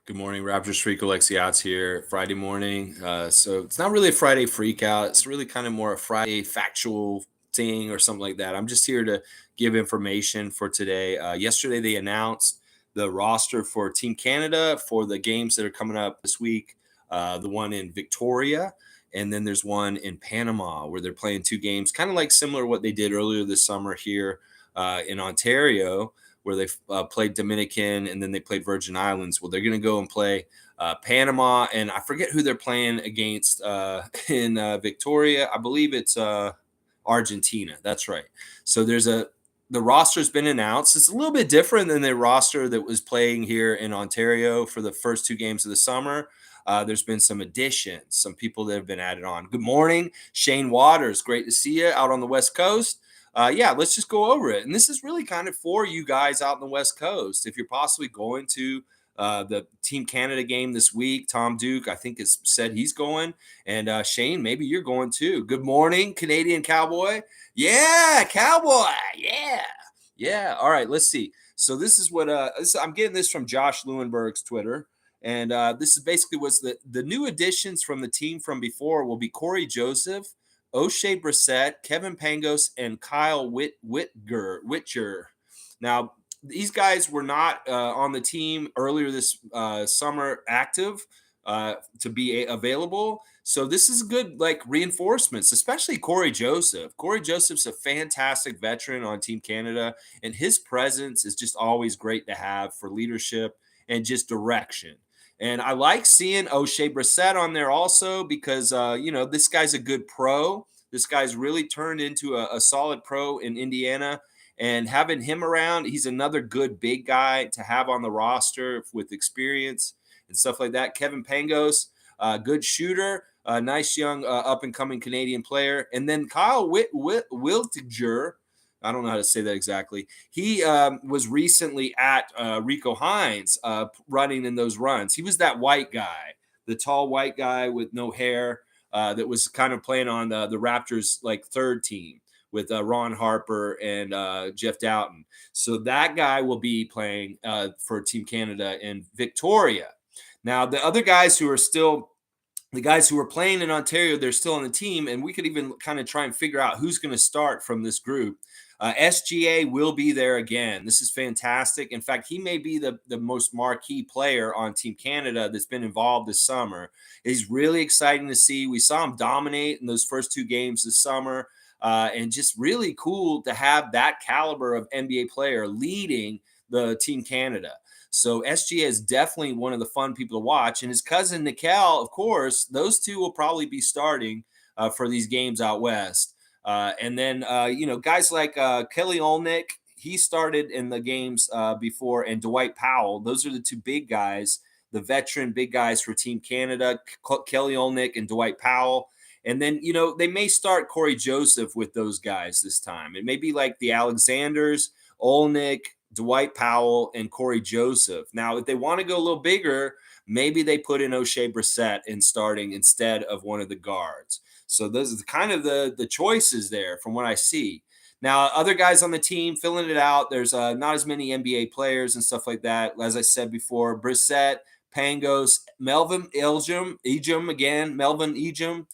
Good morning, Raptors Freak Alexiats here. Friday morning. So it's not really a Friday freak out. It's really kind of more a Friday factual thing or something like that. I'm just here to give information for today. Yesterday, they announced the roster for Team Canada for the games that are coming up this week. The one in Victoria, and then there's one in Panama where they're playing two games, kind of like similar to what they did earlier this summer here in Ontario where they played Dominican and then they played Virgin Islands. Well, they're going to go and play Panama, and I forget who they're playing against in Victoria. I believe it's Argentina. That's right. So the roster's been announced. It's a little bit different than the roster that was playing here in Ontario for the first two games of the summer. There's been some additions, some people that have been added on. Good morning, Shane Waters. Great to see you out on the West Coast. Yeah, let's just go over it. And this is really kind of for you guys out in the West Coast. If you're possibly going to the Team Canada game this week, Tom Duke, I think, has said he's going. And Shane, maybe you're going too. Good morning, Canadian Cowboy. Yeah, Cowboy. Yeah. Yeah. All right, let's see. So this is what I'm getting this from Josh Lewenberg's Twitter. And this is basically what's the new additions from the team from before will be Corey Joseph, O'Shea Brissett, Kevin Pangos, and Kyle Whitcher. Now, these guys were not on the team earlier this summer active to be available. So this is good, like reinforcements, especially Corey Joseph. Corey Joseph's a fantastic veteran on Team Canada, and his presence is just always great to have for leadership and just direction. And I like seeing O'Shea Brissett on there also because, this guy's a good pro. This guy's really turned into a solid pro in Indiana. And having him around, he's another good big guy to have on the roster with experience and stuff like that. Kevin Pangos, good shooter, nice young up-and-coming Canadian player. And then Kyle Wiltiger, I don't know how to say that exactly. He was recently at Rico Hines running in those runs. He was that white guy, the tall white guy with no hair that was kind of playing on the Raptors like third team with Ron Harper and Jeff Doughton. So that guy will be playing for Team Canada in Victoria. Now, the other guys who are still the guys who are playing in Ontario, they're still on the team, and we could even kind of try and figure out who's going to start from this group. SGA will be there again. This is fantastic. In fact, he may be the most marquee player on Team Canada that's been involved this summer. It's really exciting to see. We saw him dominate in those first two games this summer, and just really cool to have that caliber of NBA player leading the Team Canada. So SGA is definitely one of the fun people to watch. And his cousin Nikel, of course, those two will probably be starting for these games out west. And then, guys like Kelly Olnick, he started in the games before, and Dwight Powell. Those are the two big guys, the veteran big guys for Team Canada, Kelly Olnick and Dwight Powell. And then, they may start Corey Joseph with those guys this time. It may be like the Alexanders, Olnick, Dwight Powell, and Corey Joseph. Now, if they want to go a little bigger, maybe they put in O'Shea Brissett in starting instead of one of the guards. So those are kind of the choices there from what I see. Now, other guys on the team filling it out. There's not as many NBA players and stuff like that. As I said before, Brissett, Pangos, Melvin Ejim again, Melvin Ejim,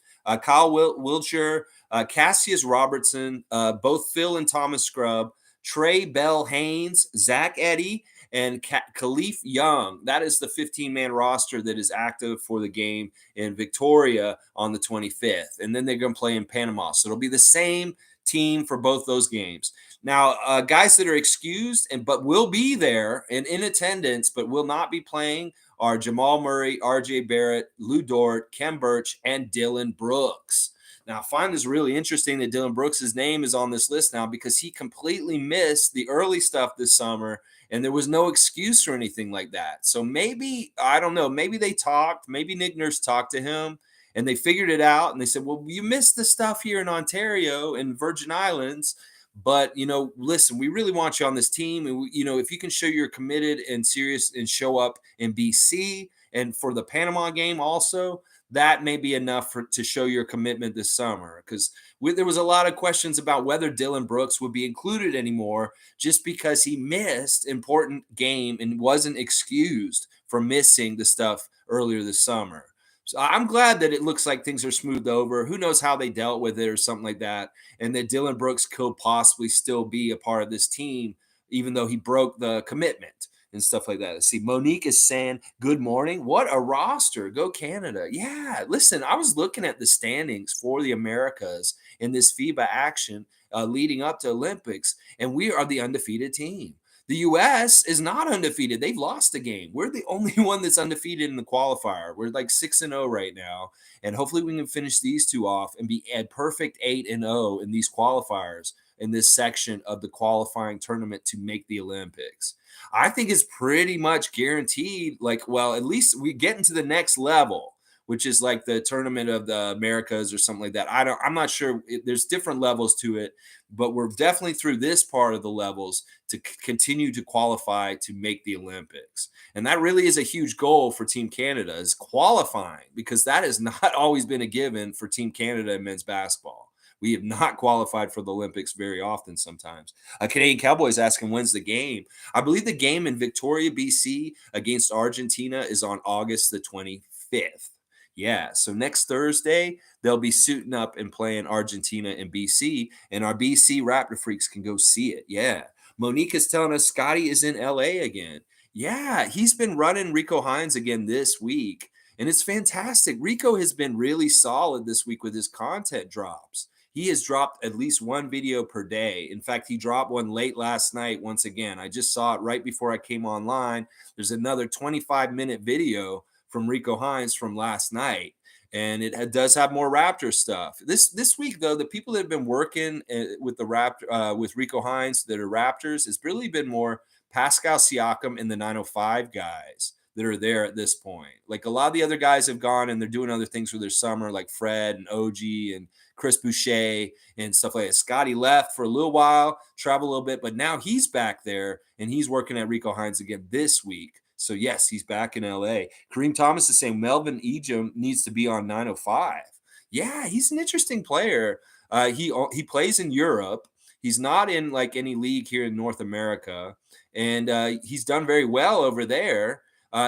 Kyle Wiltshire, Cassius Robertson, both Phil and Thomas Scrub, Trey Bell Haynes, Zach Eddy, and Khalif Young. That is the 15-man roster that is active for the game in Victoria on the 25th. And then they're going to play in Panama. So it'll be the same team for both those games. Now, guys that are excused but will be there and in attendance but will not be playing are Jamal Murray, RJ Barrett, Lou Dort, Kem Birch, and Dylan Brooks. Now, I find this really interesting that Dylan Brooks' name is on this list now because he completely missed the early stuff this summer, and there was no excuse or anything like that. So maybe, I don't know, maybe they talked, maybe Nick Nurse talked to him, and they figured it out, and they said, well, you missed the stuff here in Ontario and Virgin Islands, but, listen, we really want you on this team, and, if you can show you're committed and serious and show up in BC and for the Panama game also, that may be enough to show your commitment this summer. Because there was a lot of questions about whether Dylan Brooks would be included anymore just because he missed important game and wasn't excused for missing the stuff earlier this summer. So I'm glad that it looks like things are smoothed over. Who knows how they dealt with it or something like that, and that Dylan Brooks could possibly still be a part of this team, even though he broke the commitment and stuff like that. Let's see, Monique is saying, good morning. What a roster. Go Canada. Yeah, listen, I was looking at the standings for the Americas in this FIBA action leading up to Olympics, and we are the undefeated team. The U.S. is not undefeated. They've lost a game. We're the only one that's undefeated in the qualifier. We're like 6-0 right now. And hopefully we can finish these two off and be at perfect 8-0 in these qualifiers in this section of the qualifying tournament to make the Olympics. I think it's pretty much guaranteed. Like, well, at least we get into the next level, which is like the tournament of the Americas or something like that. I'm not sure. There's different levels to it, but we're definitely through this part of the levels to continue to qualify to make the Olympics. And that really is a huge goal for Team Canada, is qualifying, because that has not always been a given for Team Canada in men's basketball. We have not qualified for the Olympics very often sometimes. A Canadian Cowboys asking, when's the game? I believe the game in Victoria, BC against Argentina is on August the 25th. Yeah, so next Thursday, they'll be suiting up and playing Argentina and BC, and our BC Raptor freaks can go see it. Yeah. Monique is telling us Scotty is in LA again. Yeah, he's been running Rico Hines again this week, and it's fantastic. Rico has been really solid this week with his content drops. He has dropped at least one video per day. In fact, he dropped one late last night once again. I just saw it right before I came online. There's another 25-minute video from Rico Hines from last night, and it does have more Raptor stuff. This week, though, the people that have been working with the Raptor with Rico Hines that are Raptors, it's really been more Pascal Siakam and the 905 guys that are there at this point. Like, a lot of the other guys have gone and they're doing other things for their summer, like Fred and OG and Chris Boucher and stuff like that. Scotty left for a little while, traveled a little bit, but now he's back there and he's working at Rico Hines again this week. So, yes, he's back in LA. Kareem Thomas is saying Melvin Ejim needs to be on 905. Yeah, he's an interesting player. He plays in Europe. He's not in like any league here in North America, and he's done very well over there.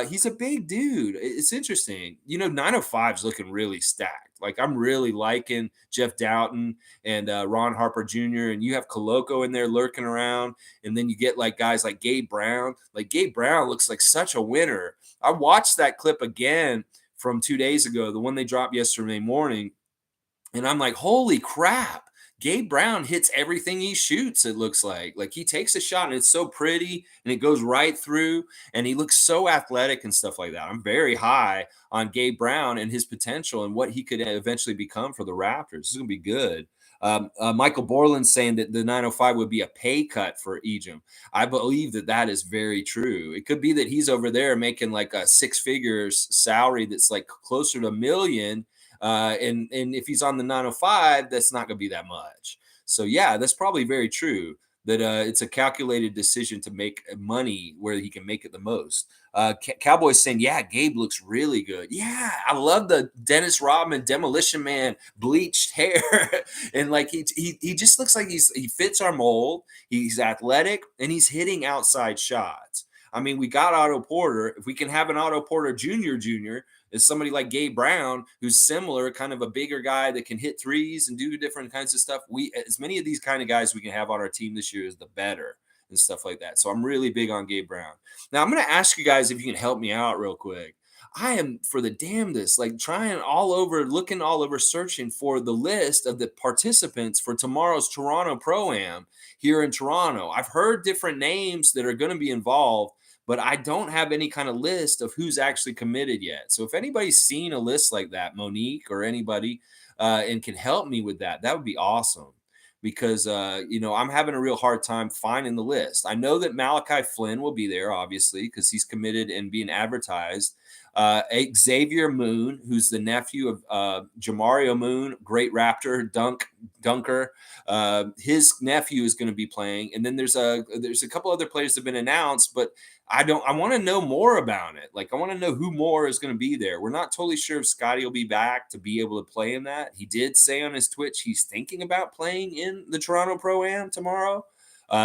He's a big dude. It's interesting. 905 is looking really stacked. Like, I'm really liking Jeff Doughton and Ron Harper Jr., and you have Koloko in there lurking around, and then you get like guys like Gabe Brown. Like, Gabe Brown looks like such a winner. I watched that clip again from 2 days ago, the one they dropped yesterday morning, and I'm like, holy crap. Gabe Brown hits everything he shoots, it looks like. Like, he takes a shot and it's so pretty and it goes right through, and he looks so athletic and stuff like that. I'm very high on Gabe Brown and his potential and what he could eventually become for the Raptors. This is going to be good. Michael Borland saying that the 905 would be a pay cut for Ejim. I believe that is very true. It could be that he's over there making like a six-figure salary that's like closer to $1 million. And if he's on the 905, that's not going to be that much. So, yeah, that's probably very true, that it's a calculated decision to make money where he can make it the most. Cowboys saying, yeah, Gabe looks really good. Yeah, I love the Dennis Rodman Demolition Man bleached hair. And like he just looks like he fits our mold. He's athletic and he's hitting outside shots. I mean, we got Otto Porter. If we can have an Otto Porter Jr. is somebody like Gabe Brown, who's similar, kind of a bigger guy that can hit threes and do different kinds of stuff. As many of these kind of guys we can have on our team this year is the better and stuff like that. So I'm really big on Gabe Brown. Now, I'm going to ask you guys if you can help me out real quick. I am, for the damnedest, like looking all over, searching for the list of the participants for tomorrow's Toronto Pro-Am here in Toronto. I've heard different names that are going to be involved, but I don't have any kind of list of who's actually committed yet. So if anybody's seen a list like that, Monique or anybody, and can help me with that, that would be awesome. Because, I'm having a real hard time finding the list. I know that Malachi Flynn will be there, obviously, because he's committed and being advertised. Xavier Moon, who's the nephew of Jamario Moon, great Raptor dunker. His nephew is going to be playing. And then there's a couple other players that have been announced, but I want to know more about it. Like I want to know who more is going to be there. We're not totally sure if Scotty will be back to be able to play in that. He did say on his Twitch he's thinking about playing in the Toronto Pro Am tomorrow.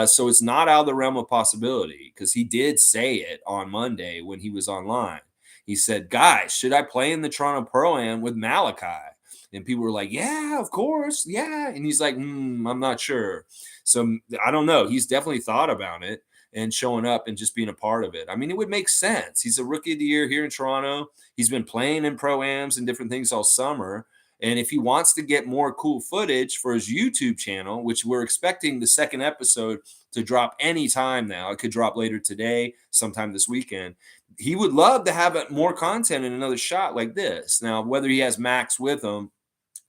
So it's not out of the realm of possibility because he did say it on Monday when he was online. He said, "Guys, should I play in the Toronto Pro Am with Malachi?" And people were like, "Yeah, of course, yeah." And he's like, "I'm not sure." So I don't know. He's definitely thought about it and showing up and just being a part of it. I mean, it would make sense. He's a rookie of the year here in Toronto. He's been playing in pro-ams and different things all summer. And if he wants to get more cool footage for his YouTube channel, which we're expecting the second episode to drop anytime now, it could drop later today, sometime this weekend. He would love to have more content in another shot like this. Now, whether he has Max with him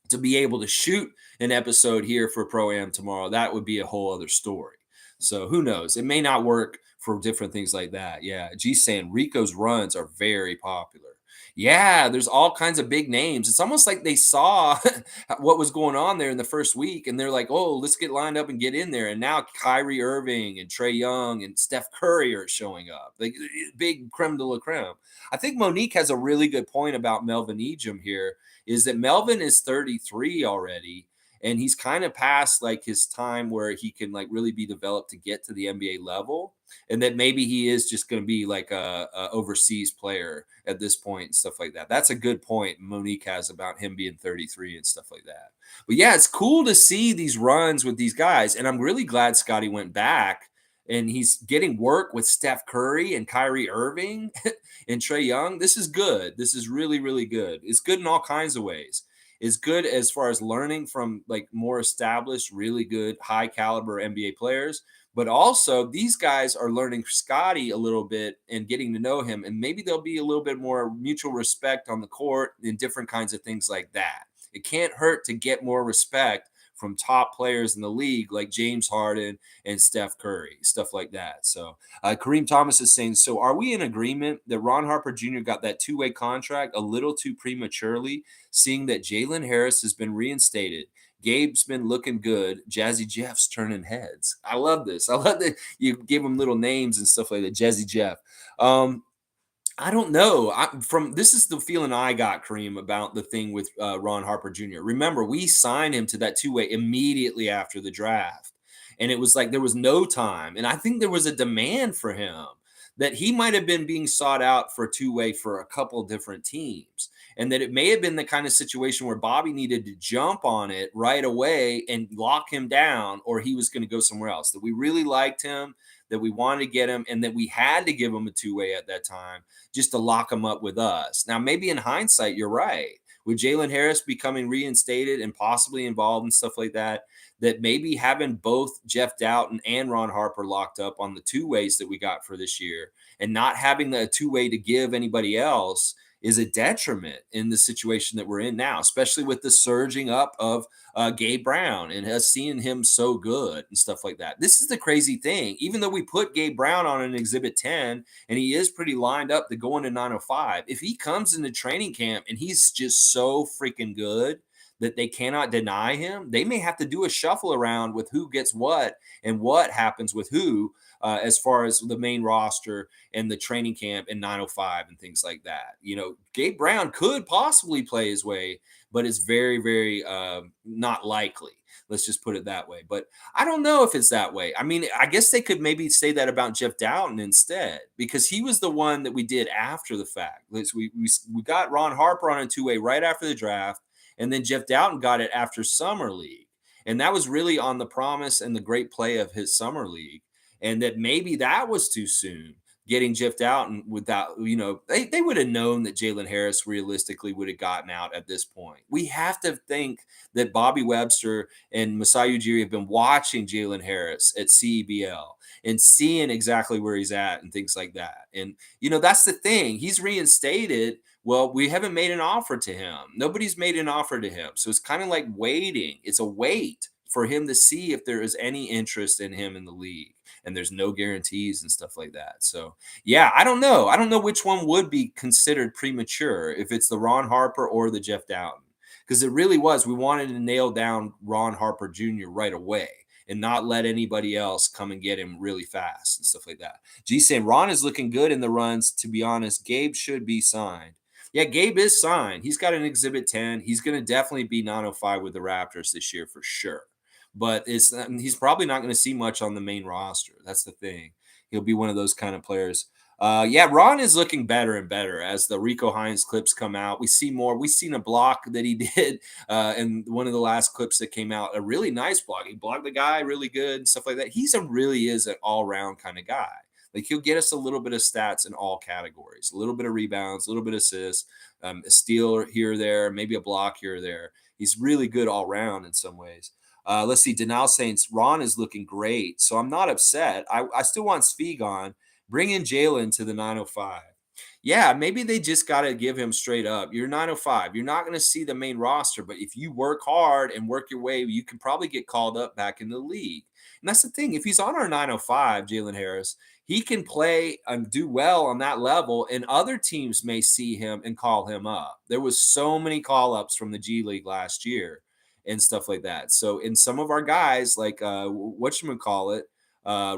to be able to shoot an episode here for Pro Am tomorrow, that would be a whole other story. So who knows? It may not work for different things like that. Yeah. G's saying Rico's runs are very popular. Yeah, there's all kinds of big names. It's almost like they saw what was going on there in the first week, and they're like, "Oh, let's get lined up and get in there." And now Kyrie Irving and Trey Young and Steph Curry are showing up, like big creme de la creme. I think Monique has a really good point about Melvin Ejim here. Is that Melvin is 33 already, and he's kind of past like his time where he can like really be developed to get to the NBA level, and that maybe he is just going to be like a overseas player at this point and stuff like that. That's a good point Monique has about him being 33 and stuff like that. But yeah, it's cool to see these runs with these guys, and I'm really glad Scotty went back and he's getting work with Steph Curry and Kyrie Irving and Trey Young. This is good. This is really, really good. It's good in all kinds of ways. It's good as far as learning from like more established, really good, high caliber NBA players. But also, these guys are learning Scotty a little bit and getting to know him. And maybe there'll be a little bit more mutual respect on the court and different kinds of things like that. It can't hurt to get more respect from top players in the league like James Harden and Steph Curry, stuff like that. So Kareem Thomas is saying, so are we in agreement that Ron Harper Jr. got that two-way contract a little too prematurely, seeing that Jalen Harris has been reinstated? Gabe's been looking good. Jazzy Jeff's turning heads. I love this. I love that you give him little names and stuff like that. Jazzy Jeff. I don't know. This is the feeling I got, Kareem, about the thing with Ron Harper Jr. Remember, we signed him to that two-way immediately after the draft, and it was like there was no time, and I think there was a demand for him that he might have been being sought out for two-way for a couple different teams, and that it may have been the kind of situation where Bobby needed to jump on it right away and lock him down, or he was going to go somewhere else. That we really liked him, that we wanted to get him, and that we had to give him a two-way at that time just to lock him up with us. Now, maybe in hindsight, you're right. With Jalen Harris becoming reinstated and possibly involved and stuff like that, that maybe having both Jeff Doughton and Ron Harper locked up on the two ways that we got for this year and not having the two-way to give anybody else is a detriment in the situation that we're in now, especially with the surging up of Gabe Brown and us seeing him so good and stuff like that. This is the crazy thing. Even though we put Gabe Brown on an Exhibit 10 and he is pretty lined up to go into 905, if he comes into training camp and he's just so freaking good that they cannot deny him, they may have to do a shuffle around with who gets what and what happens with who as far as the main roster and the training camp in 905 and things like that. You know, Gabe Brown could possibly play his way, but it's very, very not likely. Let's just put it that way. But I don't know if it's that way. I mean, I guess they could maybe say that about Jeff Doughton instead, because he was the one that we did after the fact. We got Ron Harper on a two-way right after the draft, and then Jeff Doughton got it after Summer League. And that was really on the promise and the great play of his Summer League. And that maybe that was too soon getting Jeff Doughton without, you know, they would have known that Jalen Harris realistically would have gotten out at this point. We have to think that Bobby Webster and Masai Ujiri have been watching Jalen Harris at CEBL and seeing exactly where he's at and things like that. And, you know, that's the thing. He's reinstated. Well, we haven't made an offer to him. Nobody's made an offer to him. So it's kind of like waiting. It's a wait for him to see if there is any interest in him in the league. And there's no guarantees and stuff like that. So, yeah, I don't know. I don't know which one would be considered premature, if it's the Ron Harper or the Jeff Doughton, because it really was. We wanted to nail down Ron Harper Jr. right away. and not let anybody else come and get him really fast and stuff like that. G saying Ron is looking good in the runs. To be honest, Gabe should be signed. Yeah, Gabe is signed. He's got an Exhibit 10. He's going to definitely be 905 with the Raptors this year for sure. But he's probably not going to see much on the main roster. That's the thing. He'll be one of those kind of players. Yeah, Ron is looking better and better as the Rico Hines clips come out. We see more. We've seen a block that he did in one of the last clips that came out. A really nice block. He blocked the guy really good and stuff like that. Really is an all-round kind of guy. Like he'll get us a little bit of stats in all categories, a little bit of rebounds, a little bit of assists, a steal here or there, maybe a block here or there. He's really good all around in some ways. Let's see. Denal Saints, Ron is looking great. So I'm not upset. I still want Sfeeg on. Bring in Jalen to the 905. Yeah, maybe they just got to give him straight up. You're 905. You're not going to see the main roster, but if you work hard and work your way, you can probably get called up back in the league. And that's the thing. If he's on our 905, Jalen Harris, he can play and do well on that level, and other teams may see him and call him up. There was so many call-ups from the G League last year and stuff like that. So in some of our guys, like whatchamacallit,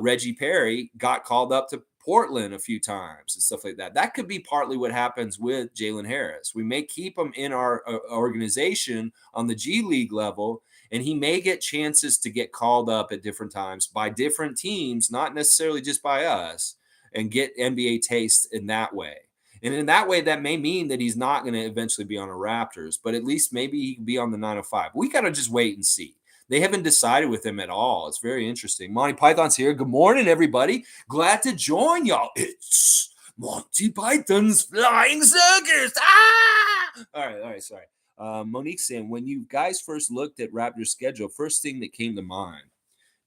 Reggie Perry got called up to Portland a few times and stuff like that. That could be partly what happens with Jalen Harris. We may keep him in our organization on the G League level, and he may get chances to get called up at different times by different teams, not necessarily just by us, and get NBA taste in that way. And in that way, that may mean that he's not going to eventually be on the Raptors, but at least maybe he can be on the 905. We got to just wait and see. They haven't decided with him at all. It's very interesting. Monty Python's here. Good morning, everybody. Glad to join y'all. It's Monty Python's Flying Circus. Ah! All right, sorry. Monique saying, when you guys first looked at Raptors' schedule, first thing that came to mind,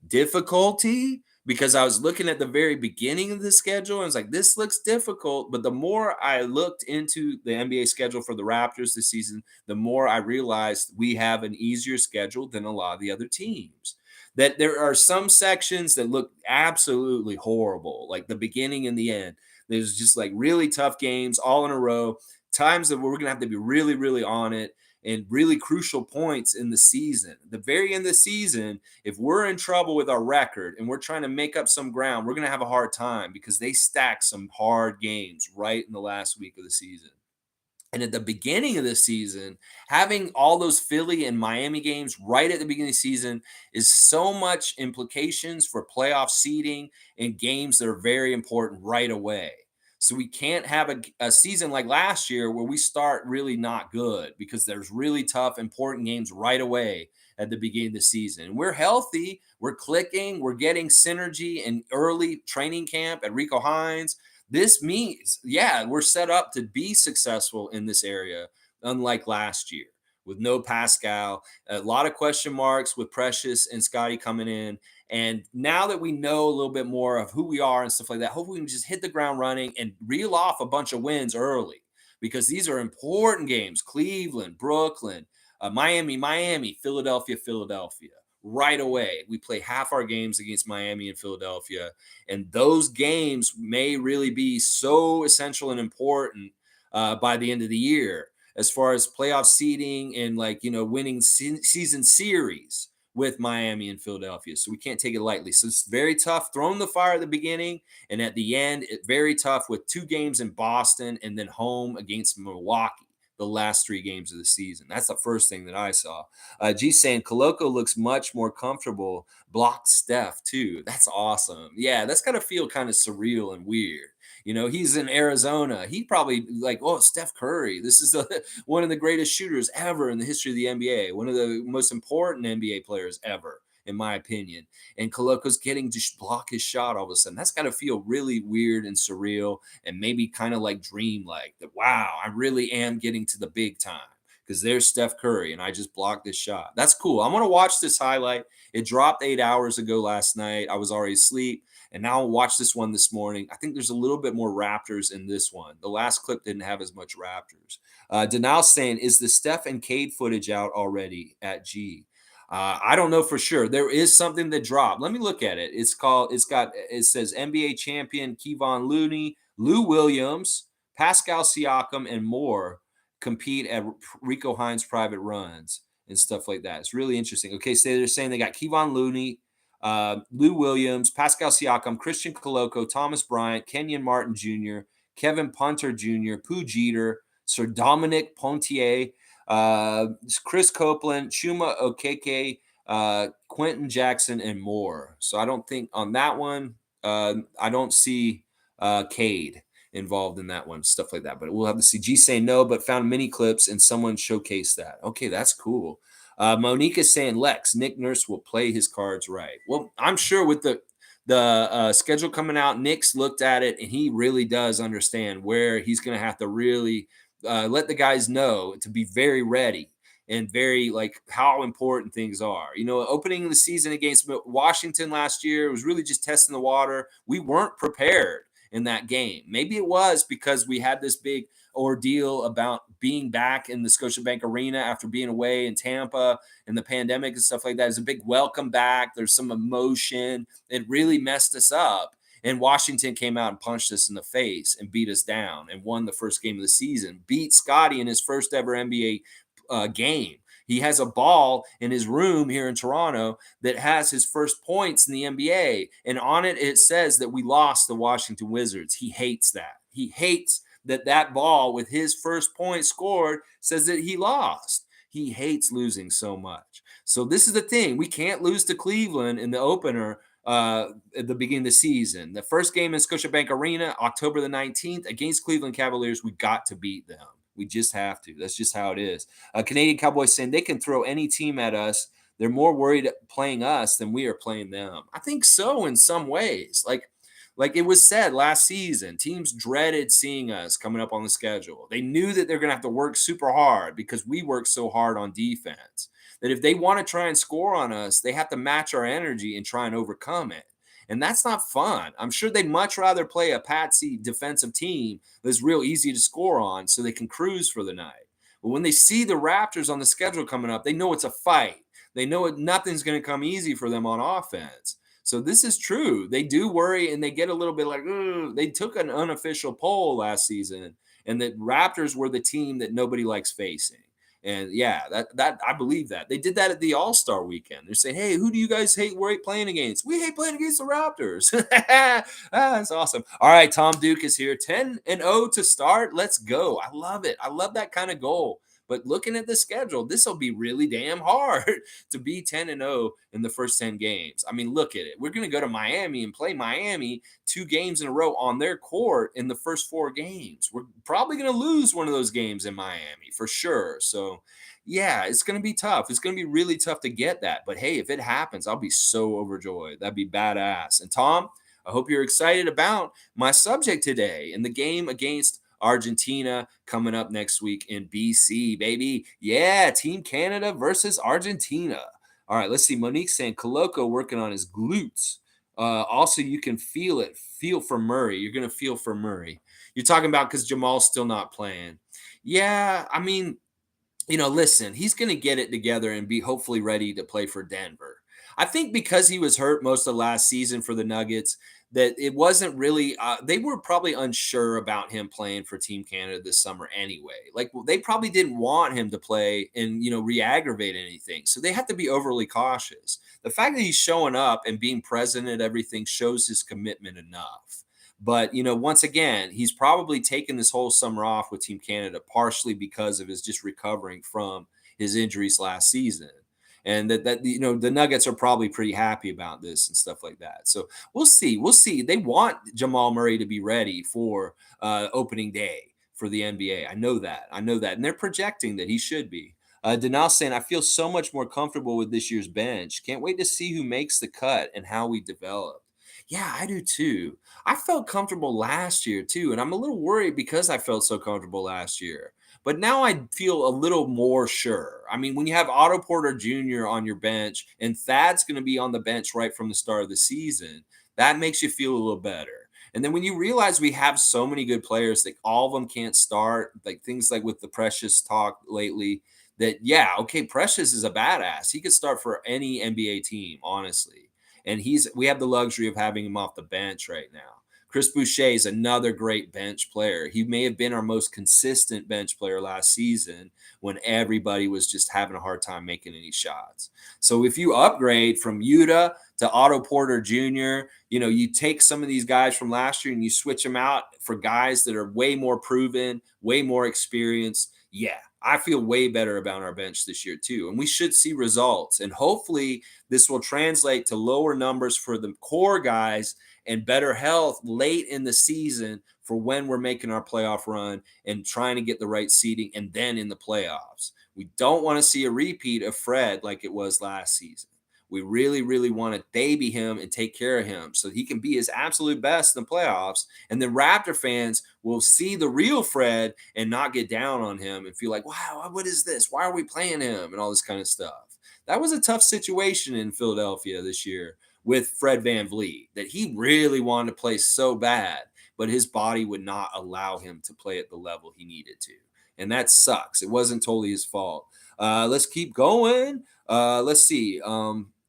difficulty, because I was looking at the very beginning of the schedule and I was like, this looks difficult. But the more I looked into the NBA schedule for the Raptors this season, the more I realized we have an easier schedule than a lot of the other teams. That there are some sections that look absolutely horrible, like the beginning and the end. There's just like really tough games all in a row, times that we're going to have to be really, really on it, and really crucial points in the season. The very end of the season, if we're in trouble with our record and we're trying to make up some ground, we're going to have a hard time because they stack some hard games right in the last week of the season. And at the beginning of the season, having all those Philly and Miami games right at the beginning of the season is so much implications for playoff seeding and games that are very important right away. So we can't have a season like last year where we start really not good because there's really tough, important games right away at the beginning of the season. And we're healthy, we're clicking, we're getting synergy in early training camp at Rico Hines. This means, yeah, we're set up to be successful in this area, unlike last year with no Pascal, a lot of question marks with Precious and Scotty coming in. And now that we know a little bit more of who we are and stuff like that, hopefully we can just hit the ground running and reel off a bunch of wins early because these are important games. Cleveland, Brooklyn, Miami, Philadelphia. Right away, we play half our games against Miami and Philadelphia. And those games may really be so essential and important by the end of the year as far as playoff seeding and winning season series with Miami and Philadelphia. So we can't take it lightly. So it's very tough throwing the fire at the beginning. And at the end, it's very tough with 2 games in Boston and then home against Milwaukee, the last 3 games of the season. That's the first thing that I saw. G saying Koloko looks much more comfortable. Blocked Steph too. That's awesome. Yeah, that's got to feel kind of surreal and weird. He's in Arizona. He probably like, oh, Steph Curry. This is one of the greatest shooters ever in the history of the NBA. One of the most important NBA players ever, in my opinion. And Koloko's getting to block his shot all of a sudden. That's got to feel really weird and surreal and maybe kind of like dream-like that, wow, I really am getting to the big time because there's Steph Curry and I just blocked this shot. That's cool. I'm going to watch this highlight. It dropped 8 hours ago last night. I was already asleep. And now I'll watch this one this morning. I think there's a little bit more Raptors in this one. The last clip didn't have as much Raptors. Denal saying, is the Steph and Cade footage out already at G? I don't know for sure. There is something that dropped. Let me look at it. It says NBA champion Kevon Looney, Lou Williams, Pascal Siakam, and more compete at Rico Hines private runs and stuff like that. It's really interesting. Okay, so they're saying they got Kevon Looney, Lou Williams, Pascal Siakam, Christian Coloco, Thomas Bryant, Kenyon Martin Jr., Kevin Punter Jr., Pooh Jeter, Sir Dominic Pontier, Chris Copeland, Chuma Okeke, Quentin Jackson, and more. So I don't think on that one, I don't see Cade involved in that one, stuff like that. But we'll have to see. G saying no, but found mini clips and someone showcased that. Okay, that's cool. Monique is saying Nick Nurse will play his cards right. Well, I'm sure with the schedule coming out, Nick's looked at it and he really does understand where he's going to have to really let the guys know to be very ready and very like how important things are. Opening the season against Washington last year was really just testing the water. We weren't prepared in that game. Maybe it was because we had this big ordeal about being back in the Scotiabank Arena after being away in Tampa and the pandemic and stuff like that. It's a big welcome back. There's some emotion. It really messed us up. And Washington came out and punched us in the face and beat us down and won the first game of the season, beat Scotty in his first ever NBA game. He has a ball in his room here in Toronto that has his first points in the NBA. And on it, it says that we lost the Washington Wizards. He hates that. He hates that ball with his first point scored says that he lost. He hates losing so much. So this is the thing. We can't lose to Cleveland in the opener at the beginning of the season. The first game in Scotiabank Arena, October the 19th, against Cleveland Cavaliers, we got to beat them. We just have to. That's just how it is. Canadian Cowboys saying they can throw any team at us. They're more worried playing us than we are playing them. I think so in some ways. Like it was said last season, teams dreaded seeing us coming up on the schedule. They knew that they're going to have to work super hard because we work so hard on defense. That if they want to try and score on us, they have to match our energy and try and overcome it. And that's not fun. I'm sure they'd much rather play a patsy defensive team that's real easy to score on so they can cruise for the night. But when they see the Raptors on the schedule coming up, they know it's a fight. They know nothing's going to come easy for them on offense. So this is true. They do worry and they get a little bit like, they took an unofficial poll last season and the Raptors were the team that nobody likes facing. And yeah, that I believe that. They did that at the All-Star weekend. They're saying, hey, who do you guys hate playing against? We hate playing against the Raptors. That's awesome. All right, Tom Duke is here. 10-0 to start. Let's go. I love it. I love that kind of goal. But looking at the schedule, this will be really damn hard to be 10-0 in the first 10 games. I mean, look at it. We're going to go to Miami and play Miami 2 games in a row on their court in the first 4 games. We're probably going to lose one of those games in Miami for sure. So, yeah, it's going to be tough. It's going to be really tough to get that. But, hey, if it happens, I'll be so overjoyed. That'd be badass. And, Tom, I hope you're excited about my subject today in the game against Argentina coming up next week in BC, baby. Yeah, Team Canada versus Argentina. All right, let's see. Monique saying Coloco working on his glutes. Also, you can feel it. Feel for Murray. You're going to feel for Murray. You're talking about because Jamal's still not playing. Yeah, I mean, listen, he's going to get it together and be hopefully ready to play for Denver. I think because he was hurt most of last season for the Nuggets, that it wasn't really, they were probably unsure about him playing for Team Canada this summer anyway. Like they probably didn't want him to play and, re-aggravate anything. So they have to be overly cautious. The fact that he's showing up and being present at everything shows his commitment enough. But, once again, he's probably taken this whole summer off with Team Canada partially because of his just recovering from his injuries last season. And that the Nuggets are probably pretty happy about this and stuff like that. So we'll see. We'll see. They want Jamal Murray to be ready for opening day for the NBA. I know that. And they're projecting that he should be. Denal saying, I feel so much more comfortable with this year's bench. Can't wait to see who makes the cut and how we develop. Yeah, I do too. I felt comfortable last year too. And I'm a little worried because I felt so comfortable last year. But now I feel a little more sure. I mean, when you have Otto Porter Jr. on your bench and Thad's going to be on the bench right from the start of the season, that makes you feel a little better. And then when you realize we have so many good players that all of them can't start, like things like with the Precious talk lately, that, yeah, okay, Precious is a badass. He could start for any NBA team, honestly. And we have the luxury of having him off the bench right now. Chris Boucher is another great bench player. He may have been our most consistent bench player last season when everybody was just having a hard time making any shots. So if you upgrade from Yuta to Otto Porter Jr., you take some of these guys from last year and you switch them out for guys that are way more proven, way more experienced. Yeah, I feel way better about our bench this year too. And we should see results. And hopefully this will translate to lower numbers for the core guys and better health late in the season for when we're making our playoff run and trying to get the right seeding and then in the playoffs. We don't want to see a repeat of Fred like it was last season. We really, really want to baby him and take care of him so he can be his absolute best in the playoffs. And then Raptor fans will see the real Fred and not get down on him and feel like, wow, what is this? Why are we playing him? And all this kind of stuff. That was a tough situation in Philadelphia this year with Fred VanVleet, that he really wanted to play so bad, but his body would not allow him to play at the level he needed to. And that sucks. It wasn't totally his fault. Let's keep going. Let's see.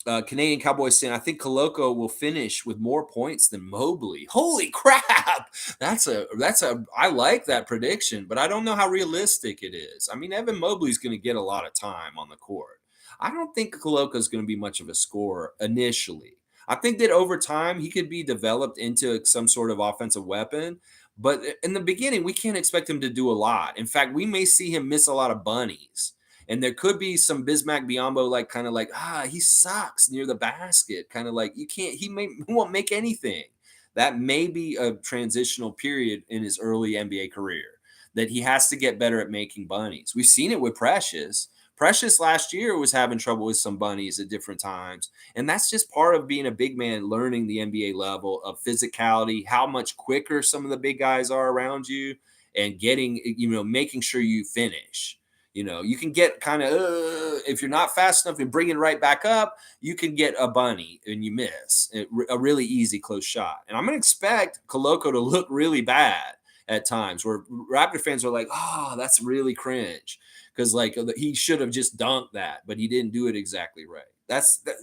Canadian Cowboys saying, I think Coloco will finish with more points than Mobley. Holy crap. I like that prediction, but I don't know how realistic it is. I mean, Evan Mobley's going to get a lot of time on the court. I don't think Coloco is going to be much of a scorer initially. I think that over time he could be developed into some sort of offensive weapon, but in the beginning we can't expect him to do a lot. In fact, we may see him miss a lot of bunnies. And there could be some Bismack Biyombo, like kind of like, he sucks near the basket. Kind of like he won't make anything. That may be a transitional period in his early NBA career that he has to get better at making bunnies. We've seen it with Precious. Precious last year was having trouble with some bunnies at different times. And that's just part of being a big man, learning the NBA level of physicality, how much quicker some of the big guys are around you, and getting, making sure you finish. You can get kind of, if you're not fast enough and bring it right back up, you can get a bunny and you miss a really easy close shot. And I'm going to expect Coloco to look really bad at times where Raptor fans are like, oh, that's really cringe. Because he should have just dunked that, but he didn't do it exactly right.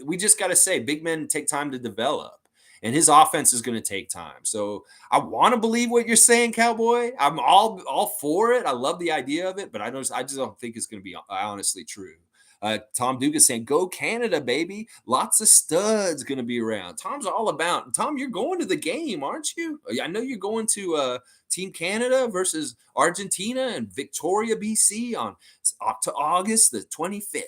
We just got to say, big men take time to develop. And his offense is going to take time. So I want to believe what you're saying, Cowboy. I'm all for it. I love the idea of it, but I just don't think it's going to be honestly true. Tom Duke is saying, go Canada, baby. Lots of studs going to be around. Tom's all about. Tom, you're going to the game, aren't you? I know you're going to Team Canada versus Argentina and Victoria, BC on August the 25th,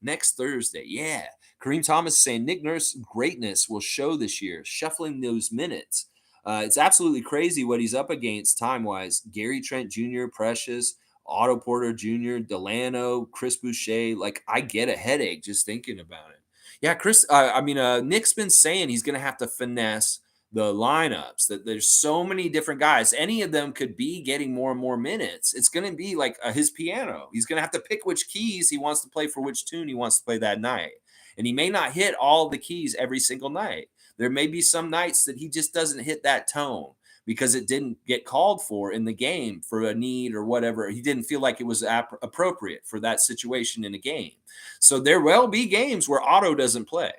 next Thursday. Yeah. Kareem Thomas saying Nick Nurse greatness will show this year, shuffling those minutes. It's absolutely crazy what he's up against time-wise. Gary Trent Jr., Precious, Otto Porter Jr., Delano, Chris Boucher. I get a headache just thinking about it. Yeah, Nick's been saying he's going to have to finesse the lineups, that there's so many different guys. Any of them could be getting more and more minutes. It's going to be like his piano. He's going to have to pick which keys he wants to play for which tune he wants to play that night. And he may not hit all the keys every single night. There may be some nights that he just doesn't hit that tone because it didn't get called for in the game for a need or whatever. He didn't feel like it was appropriate for that situation in a game. So there will be games where Otto doesn't play.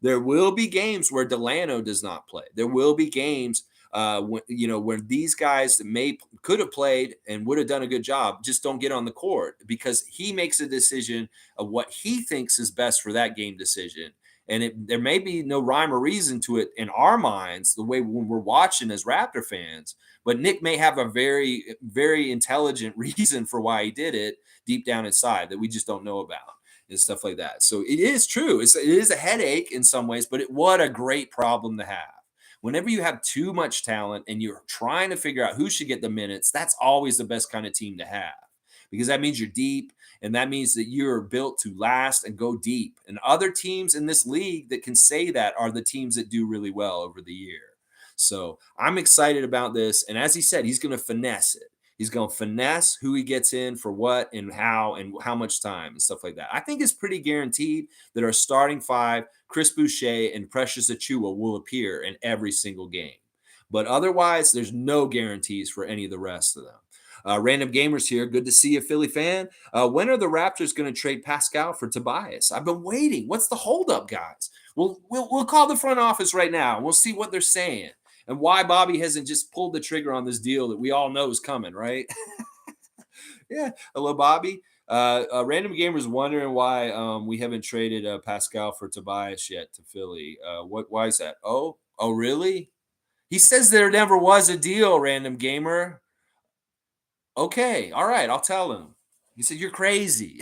There will be games where Delano does not play. There will be games where these guys that could have played and would have done a good job just don't get on the court because he makes a decision of what he thinks is best for that game decision. And there may be no rhyme or reason to it in our minds, the way when we're watching as Raptor fans, but Nick may have a very, very intelligent reason for why he did it deep down inside that we just don't know about and stuff like that. So it is true. It is a headache in some ways, but what a great problem to have. Whenever you have too much talent and you're trying to figure out who should get the minutes, that's always the best kind of team to have because that means you're deep and that means that you're built to last and go deep. And other teams in this league that can say that are the teams that do really well over the year. So I'm excited about this. And as he said, he's going to finesse it. He's going to finesse who he gets in for what and how much time and stuff like that. I think it's pretty guaranteed that our starting five, Chris Boucher and Precious Achiuwa, will appear in every single game. But otherwise, there's no guarantees for any of the rest of them. Random Gamers here. Good to see you, Philly fan. When are the Raptors going to trade Pascal for Tobias? I've been waiting. What's the holdup, guys? We'll call the front office right now. We'll see what they're saying. and why Bobby hasn't just pulled the trigger on this deal that we all know is coming, right? Yeah. Hello, Bobby. Random Gamer's wondering why we haven't traded Pascal for Tobias yet to Philly. Why is that? Oh, really? He says there never was a deal, Random Gamer. Okay, all right, I'll tell him. He said, "You're crazy."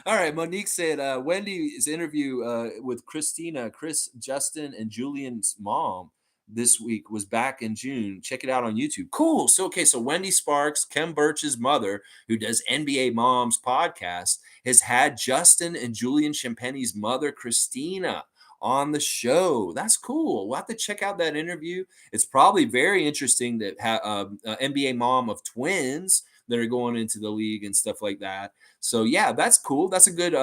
All right, Monique said Wendy's interview with Christina, Chris, Justin, and Julian's mom this week was back in June. Check it out on YouTube. Cool. So, okay, so Wendy Sparks, Ken Birch's mother, who does NBA Moms podcast, has had Justin and Julian Champagne's mother, Christina, on the show. That's cool. We'll have to check out that interview. It's probably very interesting that NBA mom of twins that are going into the league and stuff like that. So yeah, that's cool. That's a good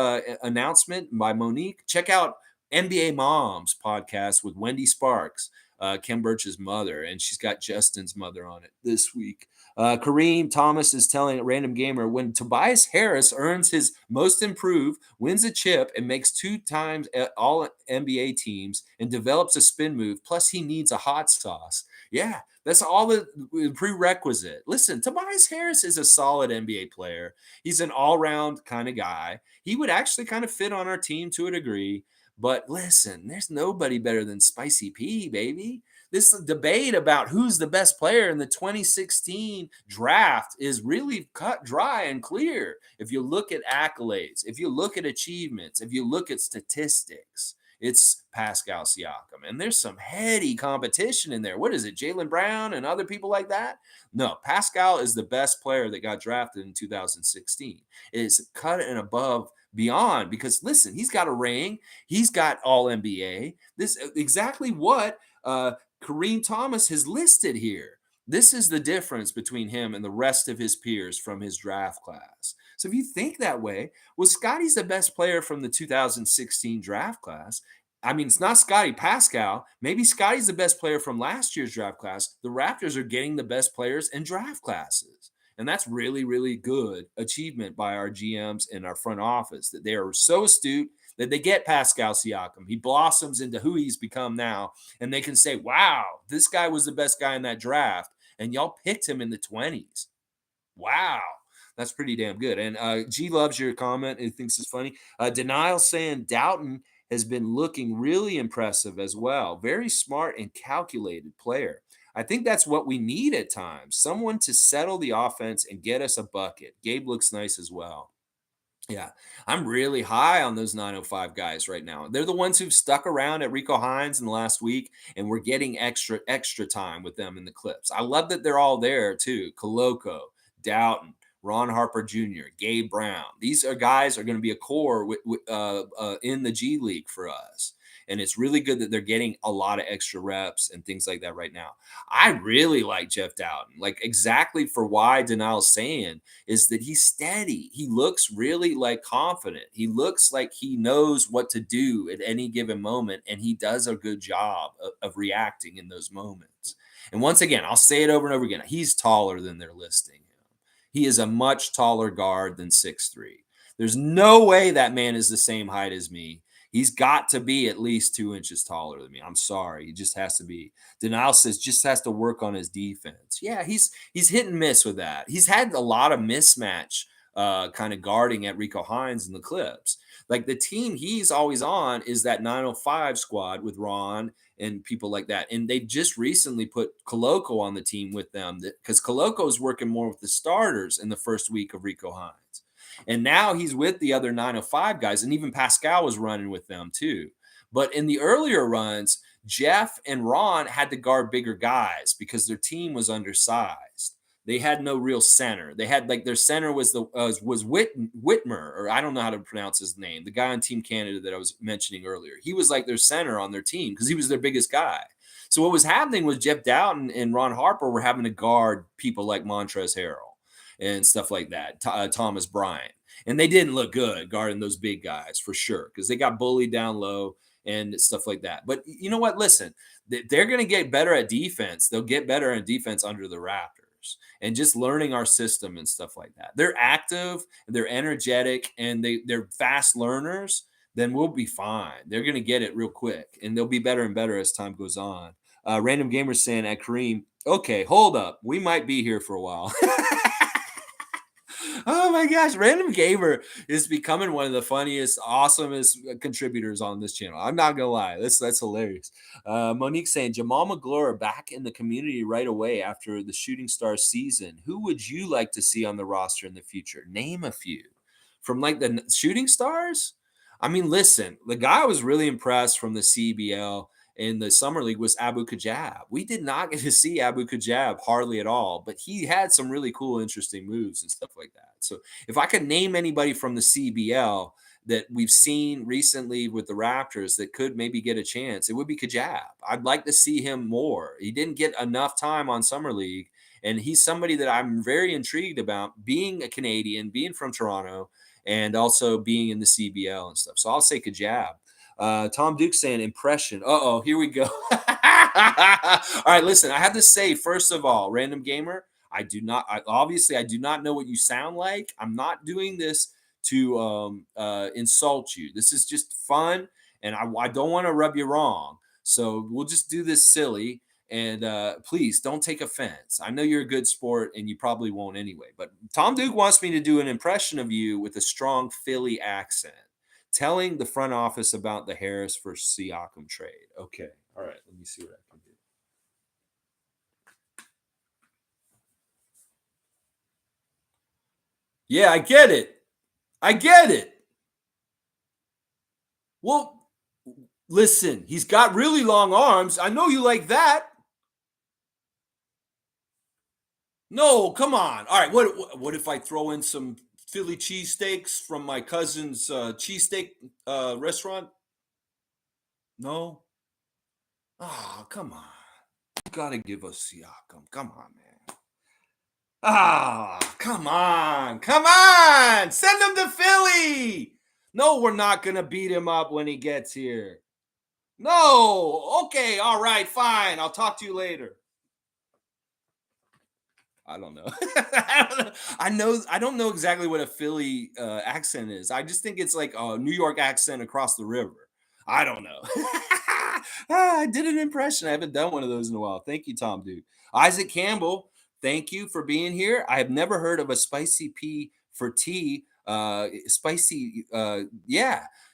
announcement by Monique. Check out NBA Moms podcast with Wendy Sparks, Kim Birch's mother, and she's got Justin's mother on it this week. Kareem Thomas is telling Random Gamer when Tobias Harris earns his most improved, wins a chip, and makes 2 times all NBA teams and develops a spin move, plus he needs a hot sauce. Yeah, that's all the prerequisite. Listen, Tobias Harris is a solid NBA player. He's an all-round kind of guy. He would actually kind of fit on our team to a degree. But listen, there's nobody better than Spicy P, baby. This debate about who's the best player in the 2016 draft is really cut dry and clear. If you look at accolades, if you look at achievements, if you look at statistics, it's Pascal Siakam. And there's some heady competition in there. What is it, Jaylen Brown and other people like that? No, Pascal is the best player that got drafted in 2016. It is cut and above beyond because listen, he's got a ring, he's got all NBA. This exactly what Kareem Thomas has listed here. This is the difference between him and the rest of his peers from his draft class. So if you think that way, well, Scotty's the best player from the 2016 draft class. I mean, it's not Scotty Pascal. Maybe Scotty's the best player from last year's draft class. The Raptors are getting the best players in draft classes. And that's really, really good achievement by our GMs and our front office that they are so astute that they get Pascal Siakam. He blossoms into who he's become now. And they can say, wow, this guy was the best guy in that draft. And y'all picked him in the 20s. Wow. That's pretty damn good. And G loves your comment. He thinks it's funny. Denial saying Doughton has been looking really impressive as well. Very smart and calculated player. I think that's what we need at times. Someone to settle the offense and get us a bucket. Gabe looks nice as well. Yeah, I'm really high on those 905 guys right now. They're the ones who've stuck around at Rico Hines in the last week, and we're getting extra time with them in the clips. I love that they're all there too. Koloko, Doughton, Ron Harper Jr., Gabe Brown. These are guys are going to be a core in the G League for us. And it's really good that they're getting a lot of extra reps and things like that right now. I really like Jeff Doughton, like exactly for why Denial's saying is that he's steady. He looks really like confident. He looks like he knows what to do at any given moment, and he does a good job of reacting in those moments. And once again, I'll say it over and over again. He's taller than they're listing him. He is a much taller guard than 6'3". There's no way that man is the same height as me. He's got to be at least 2 inches taller than me. I'm sorry. He just has to be. Denial says just has to work on his defense. Yeah, he's hit and miss with that. He's had a lot of mismatch kind of guarding at Rico Hines in the Clips. Like the team he's always on is that 905 squad with Ron and people like that. And they just recently put Koloko on the team with them because Koloko is working more with the starters in the first week of Rico Hines. And now he's with the other 905 guys, and even Pascal was running with them too. But in the earlier runs, Jeff and Ron had to guard bigger guys because their team was undersized. They had no real center. They had like their center was Whitmer, or I don't know how to pronounce his name, the guy on Team Canada that I was mentioning earlier. He was like their center on their team because he was their biggest guy. So what was happening was Jeff Doughton and Ron Harper were having to guard people like Montrezl Harrell and stuff like that, Thomas Bryant. And they didn't look good guarding those big guys for sure because they got bullied down low and stuff like that. But you know what? Listen, they're going to get better at defense. They'll get better at defense under the Raptors and just learning our system and stuff like that. They're active, they're energetic, and they're fast learners. then we'll be fine. They're going to get it real quick, and they'll be better and better as time goes on. Random Gamer saying at Kareem, okay, hold up. We might be here for a while. Oh my gosh, Random Gamer is becoming one of the funniest, awesomest contributors on this channel. I'm not gonna lie, that's hilarious. Monique saying Jamal McGlure back in the community right away after the Shooting Stars season. Who would you like to see on the roster in the future? Name a few from like the Shooting Stars. I mean, listen, the guy I was really impressed from the CBL in the summer league was Abu Kajab. We did not get to see Abu Kajab hardly at all, but he had some really cool, interesting moves and stuff like that. So if I could name anybody from the CBL that we've seen recently with the Raptors that could maybe get a chance, it would be Kajab. I'd like to see him more. He didn't get enough time on summer league, and he's somebody that I'm very intrigued about, being a Canadian, being from Toronto, and also being in the CBL and stuff. So I'll say Kajab. Tom Duke saying impression. Uh-oh, here we go. All right, listen, I have to say, first of all, Random Gamer, obviously I do not know what you sound like. I'm not doing this to insult you. This is just fun, and I don't want to rub you wrong. So we'll just do this silly. And please don't take offense. I know you're a good sport, and you probably won't anyway. But Tom Duke wants me to do an impression of you with a strong Philly accent, telling the front office about the Harris for Siakam trade. Okay. All right. Let me see what I can do. Yeah, I get it. I get it. Well, listen, he's got really long arms. I know you like that. No, come on. All right. What if I throw in some Philly cheesesteaks from my cousin's cheesesteak restaurant? No. Oh, come on. You gotta give us Siakam. Come on, man. Ah, come on. Come on. Send him to Philly. No, we're not gonna beat him up when he gets here. No. Okay, all right, fine. I'll talk to you later. I don't know. I don't know exactly what a Philly accent is. I just think it's like a New York accent across the river. I don't know. I did an impression. I haven't done one of those in a while. Thank you, Tom Duke. Isaac Campbell, thank you for being here. I have never heard of a spicy pea for tea. Yeah.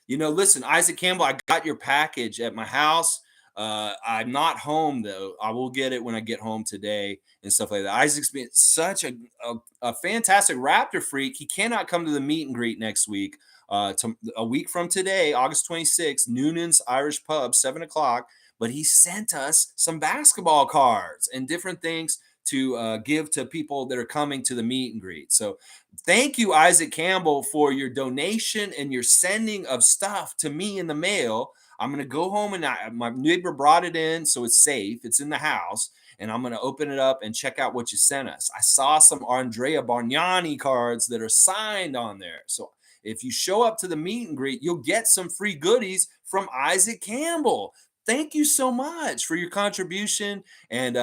Listen, Isaac Campbell, I got your package at my house. I'm not home though. I will get it when I get home today and stuff like that. Isaac's been such a fantastic Raptor freak. He cannot come to the meet and greet next week. A week from today, August 26th, Noonan's Irish Pub, 7 o'clock. But he sent us some basketball cards and different things to give to people that are coming to the meet and greet. So thank you, Isaac Campbell, for your donation and your sending of stuff to me in the mail. I'm going to go home and my neighbor brought it in, so it's safe. It's in the house, and I'm going to open it up and check out what you sent us. I saw some Andrea Bargnani cards that are signed on there. So if you show up to the meet and greet, you'll get some free goodies from Isaac Campbell. Thank you so much for your contribution. And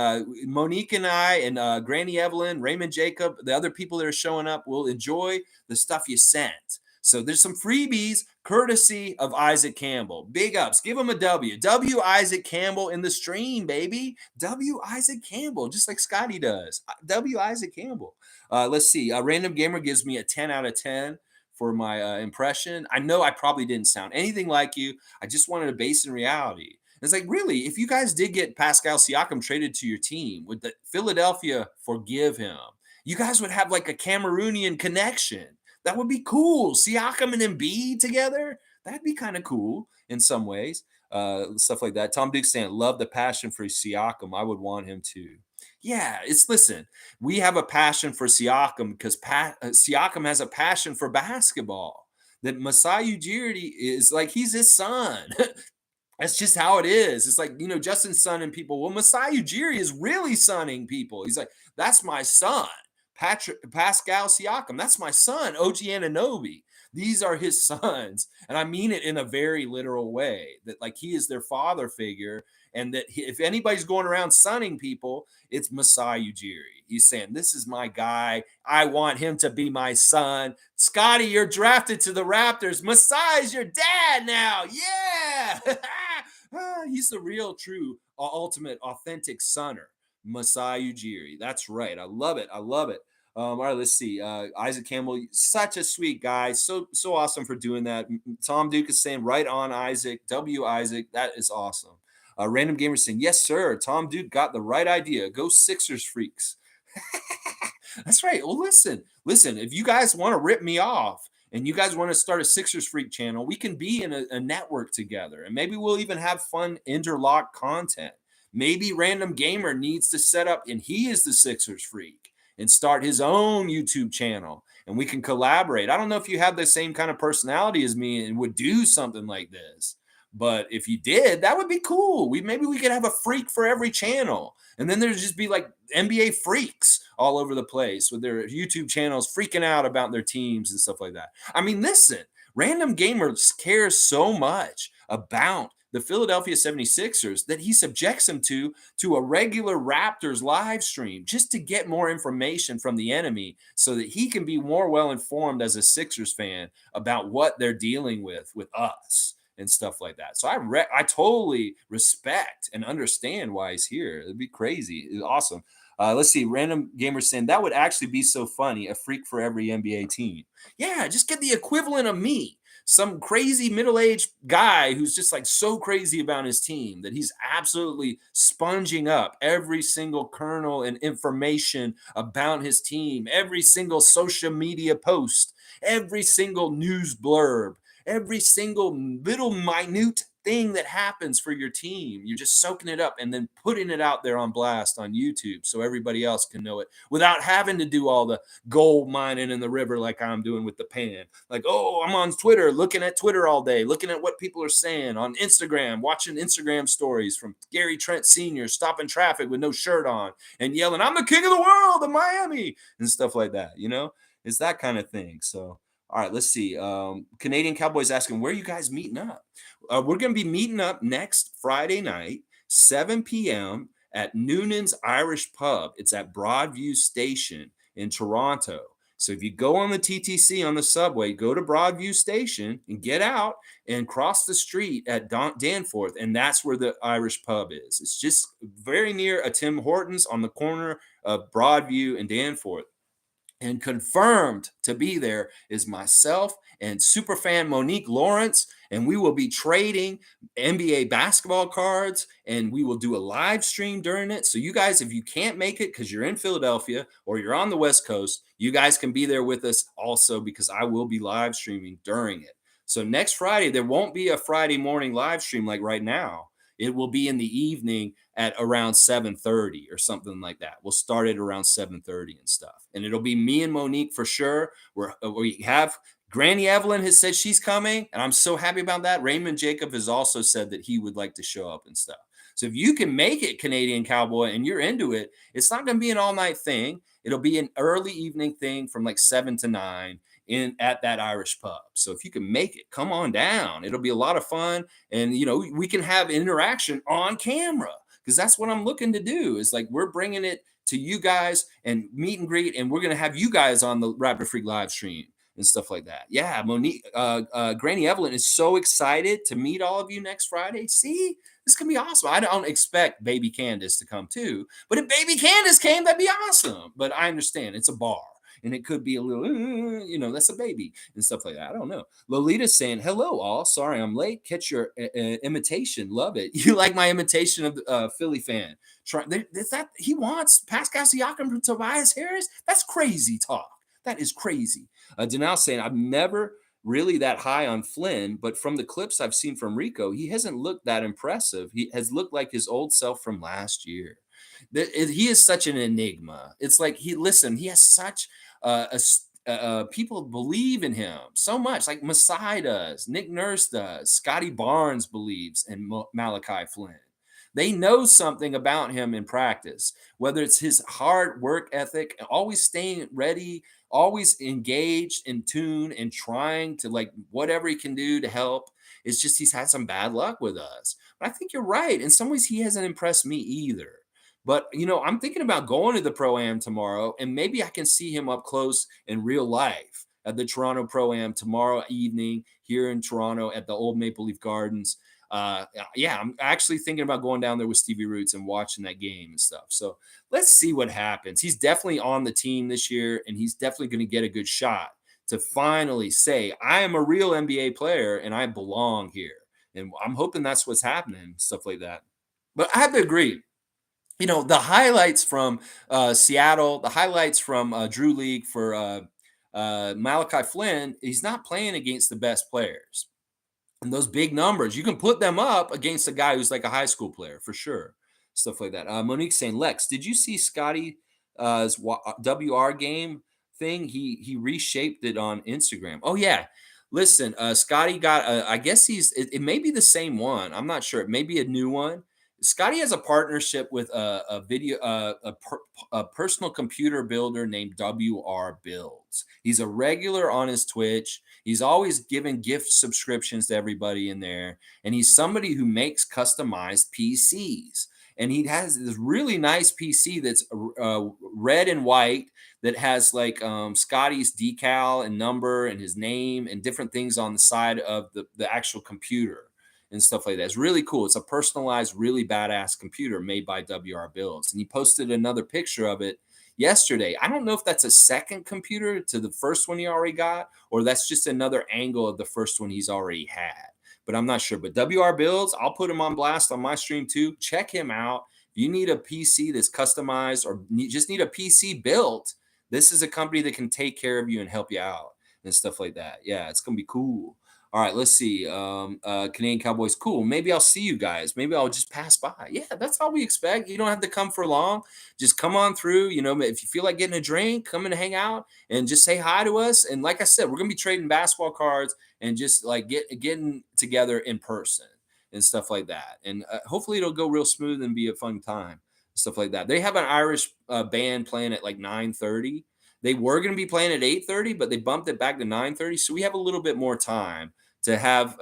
Monique and I and Granny Evelyn, Raymond Jacob, the other people that are showing up will enjoy the stuff you sent. So there's some freebies courtesy of Isaac Campbell. Big ups. Give him a W. W Isaac Campbell in the stream, baby. W Isaac Campbell, just like Scotty does. W Isaac Campbell. Let's see. Random Gamer gives me a 10 out of 10 for my impression. I know I probably didn't sound anything like you. I just wanted to base in reality. It's like, really, if you guys did get Pascal Siakam traded to your team, would the Philadelphia forgive him? You guys would have like a Cameroonian connection. That would be cool. Siakam and Embiid together. That'd be kind of cool in some ways. Stuff like that. Tom Duke saying, love the passion for Siakam. I would want him to. Yeah, listen, we have a passion for Siakam because Siakam has a passion for basketball. That Masai Ujiri is like, he's his son. That's just how it is. It's like, Justin's sonning people. Well, Masai Ujiri is really sonning people. He's like, that's my son. Pascal Siakam, that's my son. OG Anunoby. These are his sons. And I mean it in a very literal way, that like he is their father figure. And that if anybody's going around sunning people, it's Masai Ujiri. He's saying, "This is my guy. I want him to be my son. Scotty, you're drafted to the Raptors. Masai's your dad now. Yeah." He's the real, true, ultimate, authentic sonner. Masai Ujiri. That's right. I love it. I love it. All right, let's see. Isaac Campbell, such a sweet guy. So awesome for doing that. Tom Duke is saying, right on, Isaac. W. Isaac. That is awesome. Random Gamer saying, yes, sir. Tom Duke got the right idea. Go Sixers freaks. That's right. Well, listen. If you guys want to rip me off and you guys want to start a Sixers freak channel, we can be in a network together, and maybe we'll even have fun interlock content. Maybe Random Gamer needs to set up, and he is the Sixers freak, and start his own YouTube channel, and we can collaborate. I don't know if you have the same kind of personality as me and would do something like this. But if you did, that would be cool. Maybe we could have a freak for every channel. And then there'd just be like NBA freaks all over the place with their YouTube channels freaking out about their teams and stuff like that. I mean, listen, Random Gamers cares so much about the Philadelphia 76ers that he subjects them to a regular Raptors live stream just to get more information from the enemy so that he can be more well informed as a Sixers fan about what they're dealing with us and stuff like that. So I totally respect and understand why he's here. It'd be crazy. It's awesome. Let's see. Random Gamer saying that would actually be so funny. A freak for every NBA team. Yeah, just get the equivalent of me. Some crazy middle-aged guy who's just like so crazy about his team that he's absolutely sponging up every single kernel and information about his team, every single social media post, every single news blurb, every single little minute thing that happens for your team. You're just soaking it up and then putting it out there on blast on YouTube so everybody else can know it without having to do all the gold mining in the river like I'm doing with the pan. Like, oh, I'm on Twitter, looking at Twitter all day, looking at what people are saying on Instagram, watching Instagram stories from Gary Trent Sr. stopping traffic with no shirt on and yelling, "I'm the king of the world of Miami," and stuff like that. It's that kind of thing. So all right, let's see. Canadian Cowboys asking, where are you guys meeting up? We're going to be meeting up next Friday night, 7 p.m. at Noonan's Irish Pub. It's at Broadview Station in Toronto. So if you go on the TTC on the subway, go to Broadview Station and get out and cross the street at Danforth, and that's where the Irish Pub is. It's just very near a Tim Hortons on the corner of Broadview and Danforth. And confirmed to be there is myself and superfan Monique Lawrence, and we will be trading NBA basketball cards, and we will do a live stream during it. So you guys, if you can't make it because you're in Philadelphia or you're on the West Coast, you guys can be there with us also because I will be live streaming during it. So next Friday, there won't be a Friday morning live stream like right now. It will be in the evening at around 7:30 or something like that. We'll start it around 7:30 and stuff. And it'll be me and Monique for sure. We have Granny Evelyn has said she's coming, and I'm so happy about that. Raymond Jacob has also said that he would like to show up and stuff. So if you can make it, Canadian Cowboy, and you're into it, it's not going to be an all-night thing. It'll be an early evening thing from like 7 to 9 at that Irish pub. So if you can make it, come on down. It'll be a lot of fun. And, we can have interaction on camera because that's what I'm looking to do is like we're bringing it to you guys and meet and greet. And we're going to have you guys on the Raptor Freak live stream and stuff like that. Yeah, Monique, Granny Evelyn is so excited to meet all of you next Friday. See, this can be awesome. I don't expect Baby Candace to come too, but if Baby Candace came, that'd be awesome. But I understand it's a bar. And it could be a little, that's a baby and stuff like that. I don't know. Lolita's saying, hello, all. Sorry, I'm late. Catch your imitation. Love it. You like my imitation of the Philly fan. He wants Pascal Siakam from Tobias Harris? That's crazy talk. That is crazy. Denal saying, I'm never really that high on Flynn, but from the clips I've seen from Rico, he hasn't looked that impressive. He has looked like his old self from last year. He is such an enigma. It's like he has such people believe in him so much, like Masai does, Nick Nurse does, Scotty Barnes believes in Malachi Flynn. They know something about him in practice, whether it's his hard work ethic, always staying ready, always engaged in tune and trying to like whatever he can do to help. It's just he's had some bad luck with us. But I think you're right. In some ways, he hasn't impressed me either. But I'm thinking about going to the Pro Am tomorrow, and maybe I can see him up close in real life at the Toronto Pro Am tomorrow evening here in Toronto at the old Maple Leaf Gardens. Yeah, I'm actually thinking about going down there with Stevie Roots and watching that game and stuff. So let's see what happens. He's definitely on the team this year, and he's definitely going to get a good shot to finally say, I am a real NBA player and I belong here. And I'm hoping that's what's happening, stuff like that. But I have to agree. The highlights from Seattle, the highlights from Drew League for Malachi Flynn, he's not playing against the best players. And those big numbers, you can put them up against a guy who's like a high school player for sure. Stuff like that. Monique saying, Lex, did you see Scotty WR game thing? He reshaped it on Instagram. Oh yeah. Listen, Scotty got I guess it may be the same one. I'm not sure. It may be a new one. Scotty has a partnership with a personal computer builder named WR Builds. He's a regular on his Twitch. He's always giving gift subscriptions to everybody in there. And he's somebody who makes customized PCs. And he has this really nice PC that's red and white that has like Scotty's decal and number and his name and different things on the side of the actual computer and stuff like that. It's really cool. It's a personalized, really badass computer made by WR Builds. And he posted another picture of it yesterday. I don't know if that's a second computer to the first one he already got, or that's just another angle of the first one he's already had. But I'm not sure. But WR Builds, I'll put him on blast on my stream too. Check him out. If you need a PC that's customized or just need a PC built, this is a company that can take care of you and help you out and stuff like that. Yeah, it's going to be cool. All right, let's see. Canadian Cowboys, cool. Maybe I'll see you guys. Maybe I'll just pass by. Yeah, that's all we expect. You don't have to come for long. Just come on through. If you feel like getting a drink, come and hang out and just say hi to us. And like I said, we're gonna be trading basketball cards and just like getting together in person and stuff like that. And hopefully it'll go real smooth and be a fun time. Stuff like that. They have an Irish band playing at like 9:30. They were going to be playing at 8:30, but they bumped it back to 9:30. So we have a little bit more time to have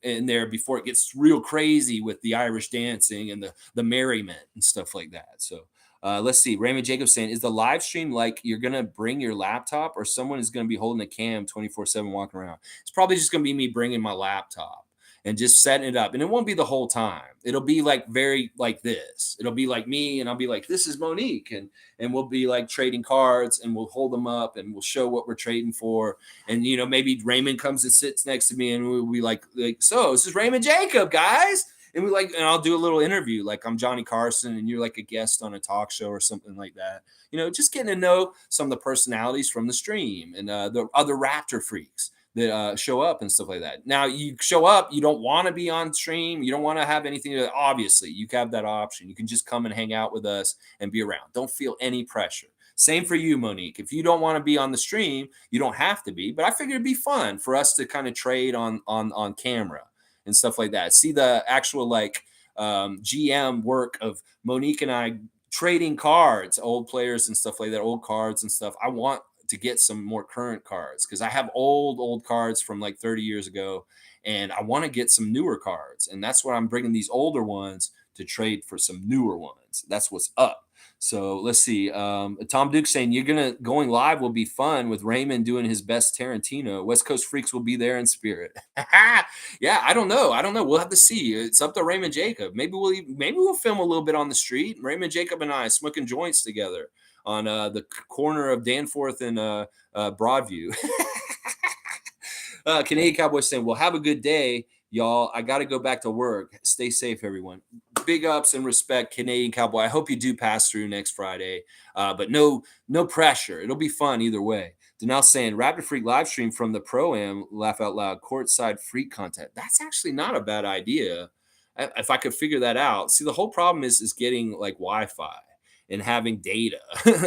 in there before it gets real crazy with the Irish dancing and the merriment and stuff like that. So let's see. Raymond Jacobs saying, is the live stream like you're going to bring your laptop or someone is going to be holding a cam 24/7 walking around? It's probably just going to be me bringing my laptop and just setting it up. And it won't be the whole time. It'll be like very like this. It'll be like me and I'll be like, this is Monique. And we'll be like trading cards and we'll hold them up and we'll show what we're trading for. And, maybe Raymond comes and sits next to me and we'll be like, so this is Raymond Jacob, guys. And and I'll do a little interview. Like I'm Johnny Carson and you're like a guest on a talk show or something like that. Just getting to know some of the personalities from the stream and the other Raptor freaks that show up and stuff like that. Now you show up, you don't want to be on stream, you don't want to have anything to, obviously you have that option. You can just come and hang out with us and be around. Don't feel any pressure. Same for you, Monique. If you don't want to be on the stream, you don't have to be, but I figured it'd be fun for us to kind of trade on camera and stuff like that. See the actual GM work of Monique and I trading cards, old players and stuff like that, old cards and stuff. I want to get some more current cards because I have old cards from like 30 years ago and I want to get some newer cards. And that's why I'm bringing these older ones to trade for some newer ones. That's what's up. So let's see. Tom Duke saying going live will be fun with Raymond doing his best Tarantino. West Coast Freaks will be there in spirit. Yeah, I don't know. We'll have to see. It's up to Raymond Jacob. Maybe we'll film a little bit on the street. Raymond Jacob and I smoking joints together on the corner of Danforth and Broadview. Canadian Cowboy saying, well, have a good day, y'all. I got to go back to work. Stay safe, everyone. Big ups and respect, Canadian Cowboy. I hope you do pass through next Friday, but no pressure. It'll be fun either way. Denal saying, Rapid Freak live stream from the Pro-Am, laugh out loud, courtside freak content. That's actually not a bad idea. If I could figure that out. See, the whole problem is getting like Wi-Fi and having data.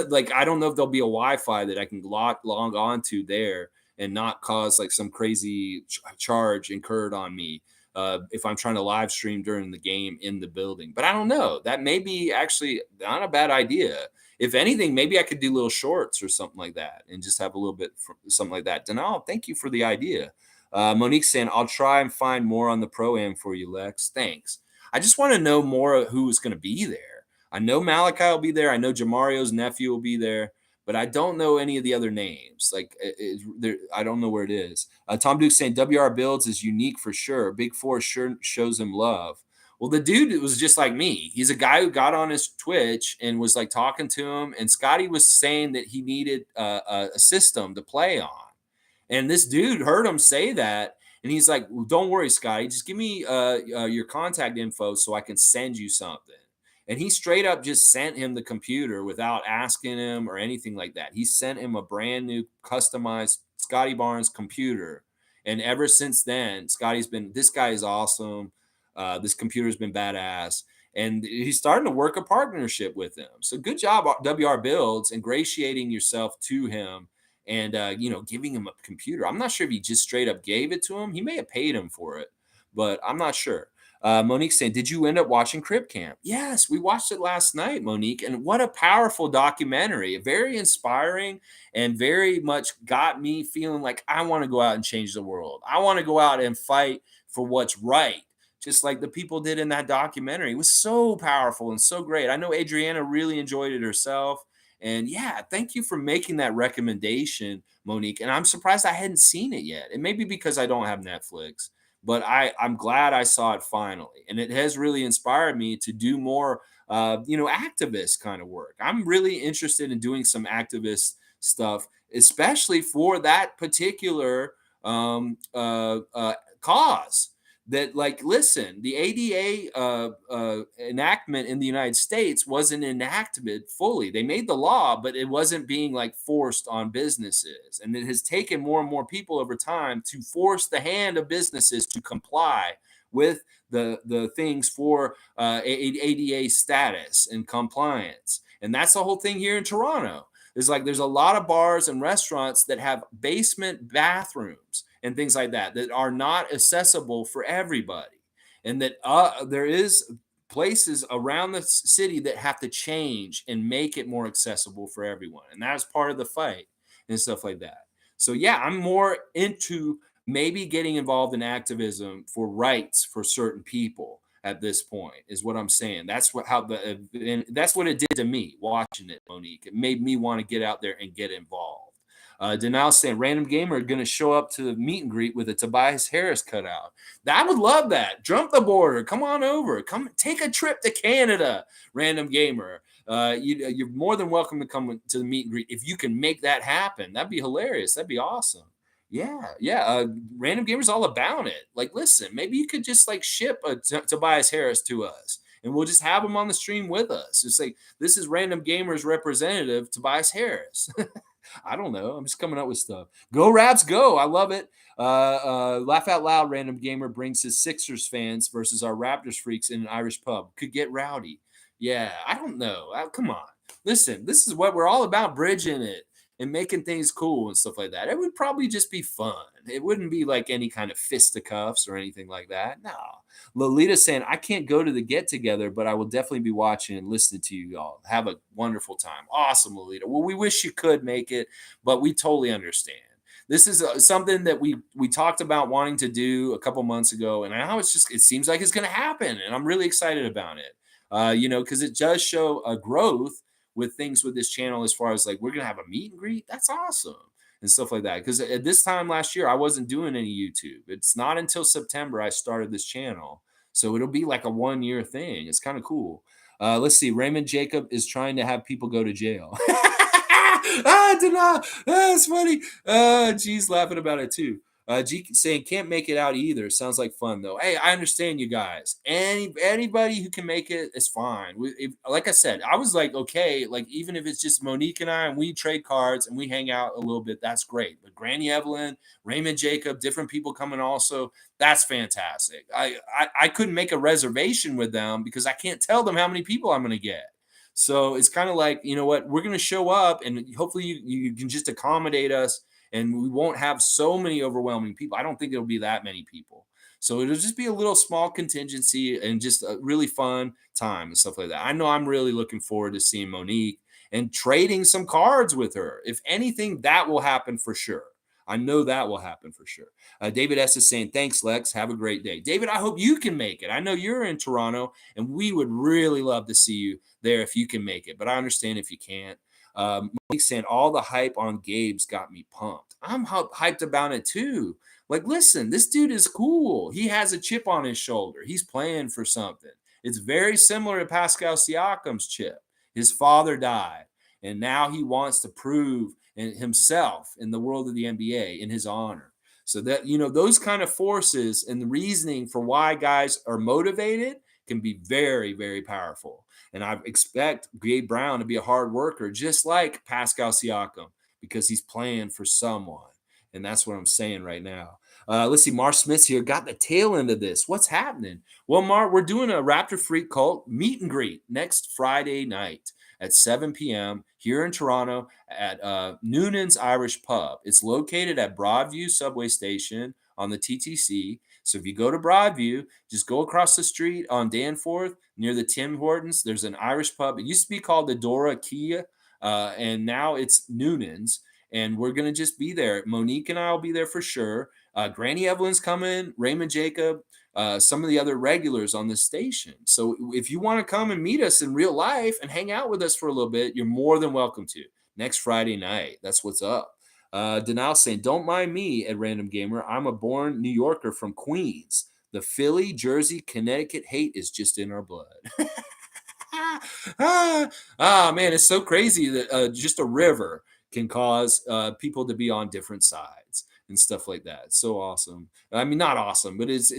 Like, I don't know if there'll be a Wi-Fi that I can log on to there and not cause like some crazy charge incurred on me if I'm trying to live stream during the game in the building. But I don't know. That may be actually not a bad idea. If anything, maybe I could do little shorts or something like that and just have a little bit something like that. Denal, thank you for the idea. Monique saying, I'll try and find more on the pro-am for you, Lex. Thanks. I just want to know more of who's going to be there. I know Malachi will be there. I know Jamario's nephew will be there, but I don't know any of the other names. Like, I don't know where it is. Tom Duke saying WR Builds is unique for sure. Big Four sure shows him love. Well, the dude was just like me. He's a guy who got on his Twitch and was like talking to him. And Scotty was saying that he needed a system to play on. And this dude heard him say that. And he's like, well, don't worry, Scotty. Just give me your contact info so I can send you something. And he straight up just sent him the computer without asking him or anything like that. He sent him a brand new customized Scotty Barnes computer. And ever since then, Scotty's been, this guy is awesome. This computer's been badass. And he's starting to work a partnership with him. So good job, WR Builds, ingratiating yourself to him and, giving him a computer. I'm not sure if he just straight up gave it to him. He may have paid him for it, but I'm not sure. Monique saying, did you end up watching Crip Camp? Yes, we watched it last night, Monique. And what a powerful documentary. Very inspiring and very much got me feeling like I want to go out and change the world. I want to go out and fight for what's right, just like the people did in that documentary. It was so powerful and so great. I know Adriana really enjoyed it herself. And yeah, thank you for making that recommendation, Monique. And I'm surprised I hadn't seen it yet. It may be because I don't have Netflix, but I'm glad I saw it finally. And it has really inspired me to do more, activist kind of work. I'm really interested in doing some activist stuff, especially for that particular cause. That, like, listen, the ADA enactment in the United States wasn't enacted fully. They made the law, but it wasn't being like forced on businesses. And it has taken more and more people over time to force the hand of businesses to comply with the things for ADA status and compliance. And that's the whole thing here in Toronto. Is like there's a lot of bars and restaurants that have basement bathrooms and things like that that are not accessible for everybody, and that there is places around the city that have to change and make it more accessible for everyone, and that's part of the fight and stuff like that. So yeah, I'm more into maybe getting involved in activism for rights for certain people at this point is what I'm saying. That's that's what it did to me watching it, Monique. It made me want to get out there and get involved. Denal saying random gamer going to show up to the meet and greet with a Tobias Harris cutout. I would love that. Jump the border. Come on over. Come take a trip to Canada, random gamer. You're more than welcome to come to the meet and greet if you can make that happen. That'd be hilarious. That'd be awesome. Yeah. Random Gamer's all about it. Like, listen, maybe you could just like ship a Tobias Harris to us, and we'll just have him on the stream with us. It's like this is Random Gamer's representative, Tobias Harris. I don't know. I'm just coming up with stuff. Go Raps, go! I love it. Laugh out loud. Random Gamer brings his Sixers fans versus our Raptors freaks in an Irish pub. Could get rowdy. Yeah, I don't know. Come on. Listen, this is what we're all about, bridging it and making things cool and stuff like that. It would probably just be fun. It wouldn't be like any kind of fisticuffs or anything like that. No. Lolita saying, I can't go to the get together, but I will definitely be watching and listening to you all. Have a wonderful time. Awesome, Lolita. Well, we wish you could make it, but we totally understand. This is something that we talked about wanting to do a couple months ago, and now it seems like it's going to happen, and I'm really excited about it. Because it does show a growth with things with this channel as far as like we're gonna have a meet and greet. That's awesome and stuff like that. Because at this time last year, I wasn't doing any YouTube. It's not until September I started this channel, so it'll be like a 1-year thing. It's kind of cool. Let's see. Raymond Jacob is trying to have people go to jail. That's funny. G's laughing about it too. G saying can't make it out either. Sounds like fun though. Hey, I understand you guys. Anybody who can make it is fine. Like I said, I was like, okay, like even if it's just Monique and I and we trade cards and we hang out a little bit, that's great. But Granny Evelyn, Raymond Jacob, different people coming also, that's fantastic. I couldn't make a reservation with them because I can't tell them how many people I'm going to get. So it's kind of like, you know what, we're going to show up and hopefully you can just accommodate us and we won't have so many overwhelming people. I don't think it'll be that many people. So it'll just be a little small contingency and just a really fun time and stuff like that. I know I'm really looking forward to seeing Monique and trading some cards with her. If anything, that will happen for sure. I know that will happen for sure. David S is saying, thanks, Lex. Have a great day. David, I hope you can make it. I know you're in Toronto, and we would really love to see you there if you can make it, but I understand if you can't. Mike saying, all the hype on Gabe's got me pumped. I'm hyped about it too. Like, listen, this dude is cool. He has a chip on his shoulder. He's playing for something. It's very similar to Pascal Siakam's chip. His father died, and now he wants to prove himself in the world of the NBA in his honor. So that, those kind of forces and the reasoning for why guys are motivated can be very, very powerful. And I expect Gabe Brown to be a hard worker, just like Pascal Siakam, because he's playing for someone. And that's what I'm saying right now. Let's see. Mar Smith's here. Got the tail end of this. What's happening? Well, Mar, we're doing a Raptor Freak Cult meet and greet next Friday night at 7 p.m. here in Toronto at Noonan's Irish Pub. It's located at Broadview Subway Station on the TTC. So if you go to Broadview, just go across the street on Danforth near the Tim Hortons. There's an Irish pub. It used to be called the Dora Kia, and now it's Noonan's. And we're going to just be there. Monique and I will be there for sure. Granny Evelyn's coming, Raymond Jacob, some of the other regulars on this station. So if you want to come and meet us in real life and hang out with us for a little bit, you're more than welcome to. Next Friday night. That's what's up. Denal saying, don't mind me at Random Gamer. I'm a born New Yorker from Queens. The Philly, Jersey, Connecticut hate is just in our blood. Man, it's so crazy that just a river can cause people to be on different sides and stuff like that. It's so awesome. I mean, not awesome, but it's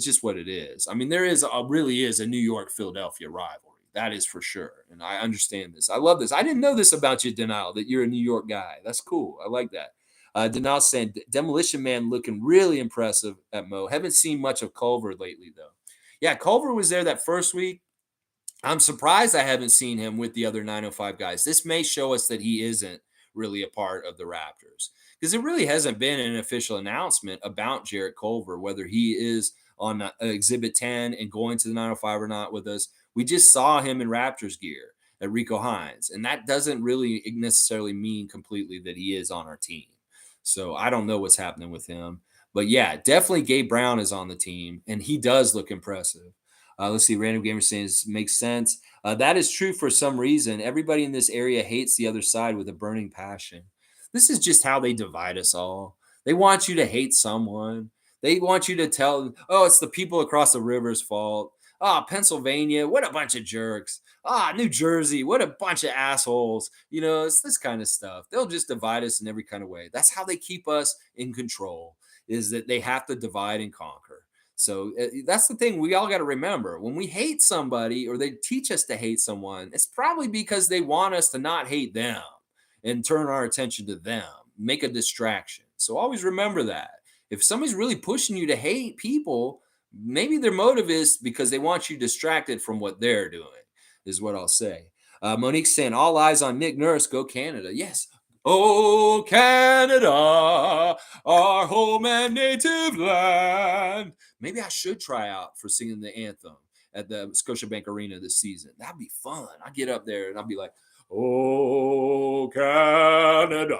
just what it is. I mean, there really is a New York Philadelphia rivalry. That is for sure. And I understand this. I love this. I didn't know this about you, Denal, that you're a New York guy. That's cool. I like that. Denal saying, Demolition Man looking really impressive at Mo. Haven't seen much of Culver lately, though. Yeah, Culver was there that first week. I'm surprised I haven't seen him with the other 905 guys. This may show us that he isn't really a part of the Raptors, because there really hasn't been an official announcement about Jarrett Culver, whether he is on Exhibit 10 and going to the 905 or not with us. We just saw him in Raptors gear at Rico Hines, and that doesn't really necessarily mean completely that he is on our team. So I don't know what's happening with him. But yeah, definitely Gabe Brown is on the team, and he does look impressive. Let's see. Random Gamer saying makes sense. That is true for some reason. Everybody in this area hates the other side with a burning passion. This is just how they divide us all. They want you to hate someone. They want you to tell, oh, it's the people across the river's fault. Ah, Pennsylvania, what a bunch of jerks. Ah, New Jersey, what a bunch of assholes. It's this kind of stuff. They'll just divide us in every kind of way. That's how they keep us in control, is that they have to divide and conquer. So that's the thing we all got to remember. When we hate somebody or they teach us to hate someone, it's probably because they want us to not hate them and turn our attention to them, make a distraction. So always remember that. If somebody's really pushing you to hate people, maybe their motive is because they want you distracted from what they're doing, is what I'll say. Monique's saying, all eyes on Nick Nurse, go Canada. Yes. Oh, Canada, our home and native land. Maybe I should try out for singing the anthem at the Scotiabank Arena this season. That'd be fun. I'd get up there and I'd be like, oh, Canada,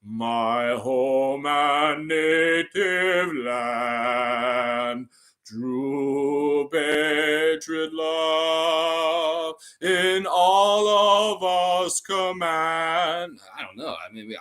my home and native land. True patriot love in all of us command. I don't know.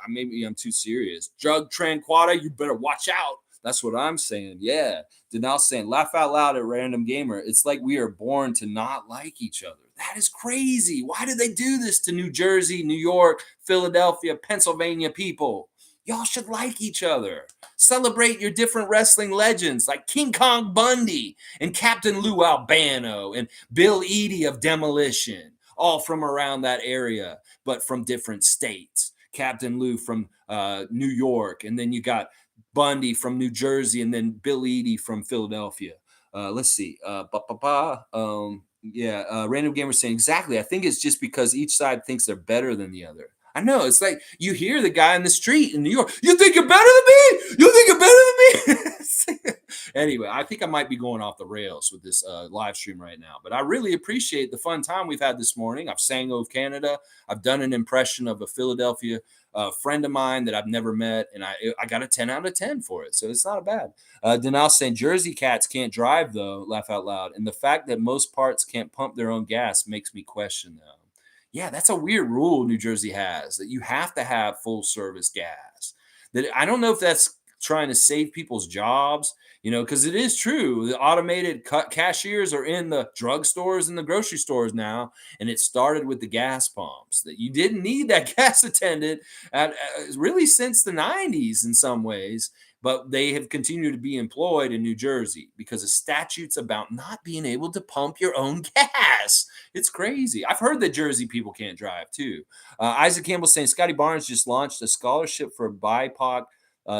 Maybe I'm too serious. Drug Tranquata, you better watch out. That's what I'm saying. Yeah. Denal saying, laugh out loud at Random Gamer. It's like we are born to not like each other. That is crazy. Why did they do this to New Jersey, New York, Philadelphia, Pennsylvania people? Y'all should like each other. Celebrate your different wrestling legends like King Kong Bundy and Captain Lou Albano and Bill Eadie of Demolition, all from around that area, but from different states. Captain Lou from New York, and then you got Bundy from New Jersey, and then Bill Eadie from Philadelphia. Let's see. Random Gamer saying, exactly. I think it's just because each side thinks they're better than the other. I know. It's like you hear the guy in the street in New York. You think you're better than me? You think you're better than me? Anyway, I think I might be going off the rails with this live stream right now. But I really appreciate the fun time we've had this morning. I've sang of Canada. I've done an impression of a Philadelphia friend of mine that I've never met, and I got a 10 out of 10 for it. So it's not bad. Denal saying Jersey cats can't drive though. Laugh out loud. And the fact that most parts can't pump their own gas makes me question them. Yeah, that's a weird rule New Jersey has that you have to have full service gas. That I don't know if that's trying to save people's jobs, because it is true. The automated cashiers are in the drugstores and the grocery stores now, and it started with the gas pumps. That you didn't need that gas attendant really since the 90s in some ways, but they have continued to be employed in New Jersey because of statutes about not being able to pump your own gas. It's crazy. I've heard that Jersey people can't drive too. Isaac Campbell saying Scotty Barnes just launched a scholarship for BIPOC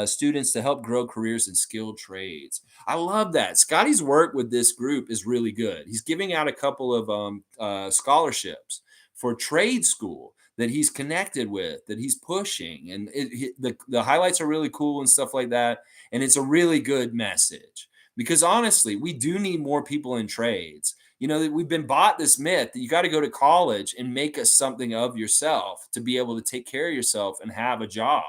students to help grow careers in skilled trades. I love that. Scotty's work with this group is really good. He's giving out a couple of scholarships for trade school that he's connected with, that he's pushing. And the highlights are really cool and stuff like that. And it's a really good message because honestly, we do need more people in trades. We've been bought this myth that you got to go to college and make us something of yourself to be able to take care of yourself and have a job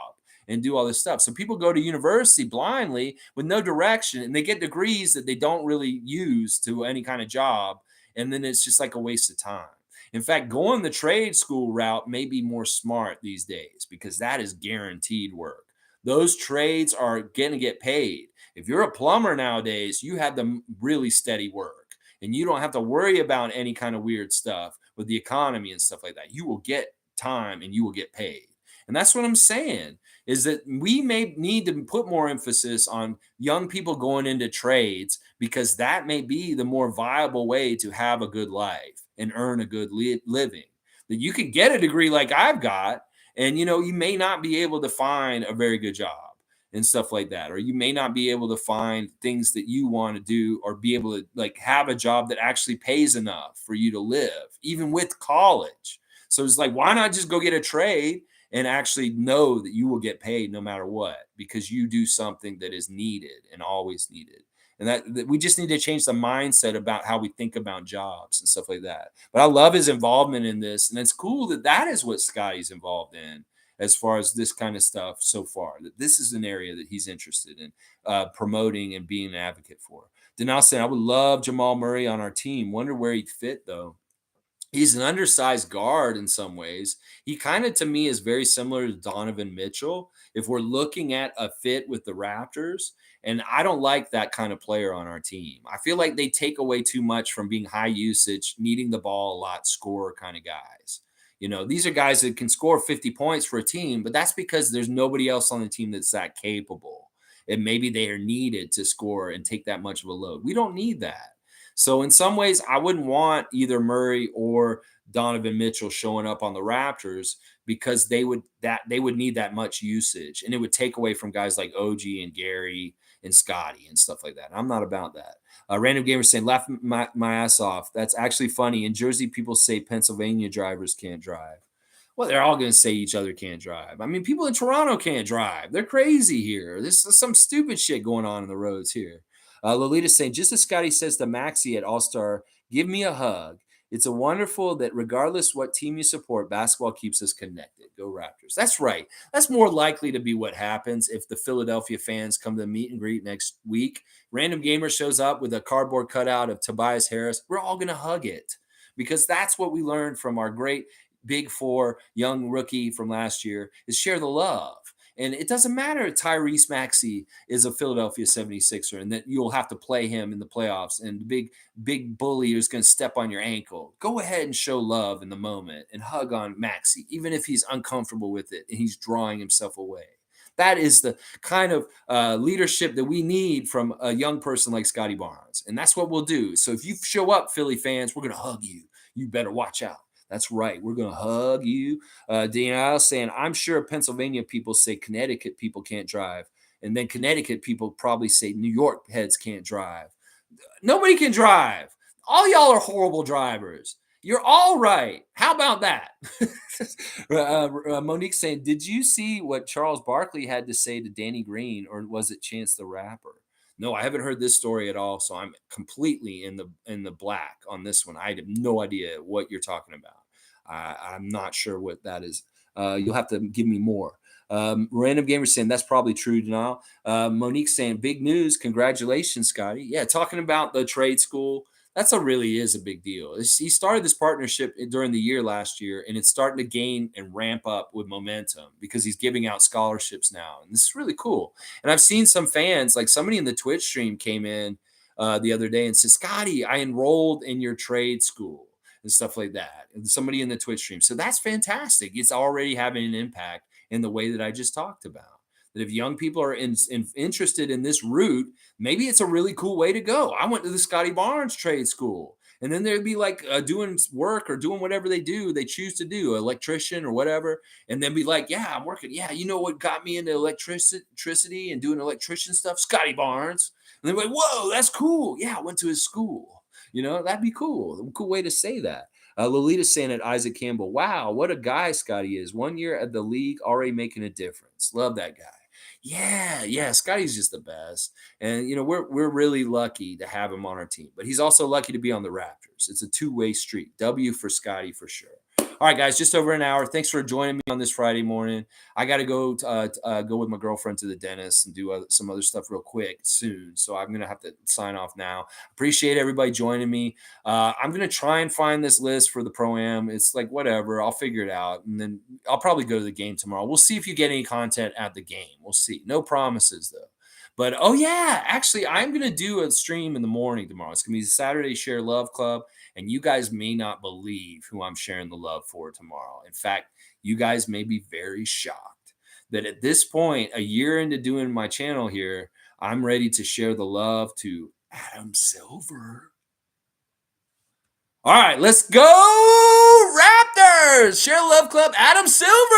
and do all this stuff. So people go to university blindly with no direction and they get degrees that they don't really use to any kind of job. And then it's just like a waste of time. In fact, going the trade school route may be more smart these days because that is guaranteed work. Those trades are going to get paid. If you're a plumber nowadays, you have the really steady work and you don't have to worry about any kind of weird stuff with the economy and stuff like that. You will get time and you will get paid. And that's what I'm saying is that we may need to put more emphasis on young people going into trades because that may be the more viable way to have a good life and earn a good living. That you could get a degree like I've got, and you may not be able to find a very good job and stuff like that, or you may not be able to find things that you want to do or be able to like have a job that actually pays enough for you to live, even with college. So it's like, why not just go get a trade and actually know that you will get paid no matter what because you do something that is needed and always needed. And that we just need to change the mindset about how we think about jobs and stuff like that. But I love his involvement in this. And it's cool that that is what Scotty's involved in as far as this kind of stuff so far, that this is an area that he's interested in promoting and being an advocate for. Denal saying, I would love Jamal Murray on our team. Wonder where he'd fit, though. He's an undersized guard in some ways. He kind of, to me, is very similar to Donovan Mitchell if we're looking at a fit with the Raptors. And I don't like that kind of player on our team. I feel like they take away too much from being high usage, needing the ball a lot, scorer kind of guys. These are guys that can score 50 points for a team, but that's because there's nobody else on the team that's that capable. And maybe they are needed to score and take that much of a load. We don't need that. So in some ways, I wouldn't want either Murray or Donovan Mitchell showing up on the Raptors because they would need that much usage, and it would take away from guys like OG and Gary and Scotty and stuff like that. I'm not about that. Random Gamer saying, laugh my ass off. That's actually funny. In Jersey, people say Pennsylvania drivers can't drive. Well, they're all going to say each other can't drive. I mean, people in Toronto can't drive. They're crazy here. There's some stupid shit going on in the roads here. Lolita's saying, just as Scotty says to Maxie at All-Star, give me a hug. It's a wonderful that regardless what team you support, basketball keeps us connected. Go Raptors. That's right. That's more likely to be what happens if the Philadelphia fans come to the meet and greet next week. Random Gamer shows up with a cardboard cutout of Tobias Harris. We're all going to hug it because that's what we learned from our great Big Four young rookie from last year is share the love. And it doesn't matter if Tyrese Maxey is a Philadelphia 76er and that you'll have to play him in the playoffs and the big bully who's going to step on your ankle. Go ahead and show love in the moment and hug on Maxey, even if he's uncomfortable with it and he's drawing himself away. That is the kind of leadership that we need from a young person like Scotty Barnes. And that's what we'll do. So if you show up, Philly fans, we're going to hug you. You better watch out. That's right. We're going to hug you. Danielle saying, I'm sure Pennsylvania people say Connecticut people can't drive. And then Connecticut people probably say New York heads can't drive. Nobody can drive. All y'all are horrible drivers. You're all right. How about that? Monique saying, "Did you see what Charles Barkley had to say to Danny Green, or was it Chance the Rapper?" No, I haven't heard this story at all, so I'm completely in the black on this one. I have no idea what you're talking about. I'm not sure what that is. You'll have to give me more. Random gamer saying that's probably true, Denial. Monique saying big news, congratulations, Scotty. Yeah, talking about the trade school. That's a really is a big deal. He started this partnership during the year last year, and it's starting to gain and ramp up with momentum because he's giving out scholarships now, and this is really cool. And I've seen some fans, like somebody in the Twitch stream, came in the other day and said, "Scotty, I enrolled in your trade school." And stuff like that. And somebody in the Twitch stream. So that's fantastic. It's already having an impact in the way that I just talked about. That if young people are interested in this route, maybe it's a really cool way to go. I went to the Scotty Barnes trade school. And then they'd be like doing work or doing whatever they choose to do, electrician or whatever. And then be like, yeah, I'm working. Yeah, you know what got me into electricity and doing electrician stuff? Scotty Barnes. And they're like, whoa, that's cool. Yeah, I went to his school. That'd be cool. A cool way to say that. Lolita's saying it, Isaac Campbell. Wow, what a guy Scotty is. 1 year at the league, already making a difference. Love that guy. Yeah, Scotty's just the best. And we're really lucky to have him on our team. But he's also lucky to be on the Raptors. It's a two-way street. W for Scotty for sure. All right, guys, just over an hour. Thanks for joining me on this Friday morning. I got to go with my girlfriend to the dentist and do some other stuff real quick soon. So I'm gonna have to sign off now. Appreciate everybody joining me. I'm gonna try and find this list for the pro-am. It's like whatever. I'll figure it out, and then I'll probably go to the game tomorrow. We'll see if you get any content at the game. We'll see. No promises though. But oh yeah, actually, I'm gonna do a stream in the morning tomorrow. It's gonna be Saturday Share Love Club. And you guys may not believe who I'm sharing the love for tomorrow. In fact, you guys may be very shocked that at this point, a year into doing my channel here, I'm ready to share the love to Adam Silver. All right, let's go, Raptors! Share Love Club, Adam Silver.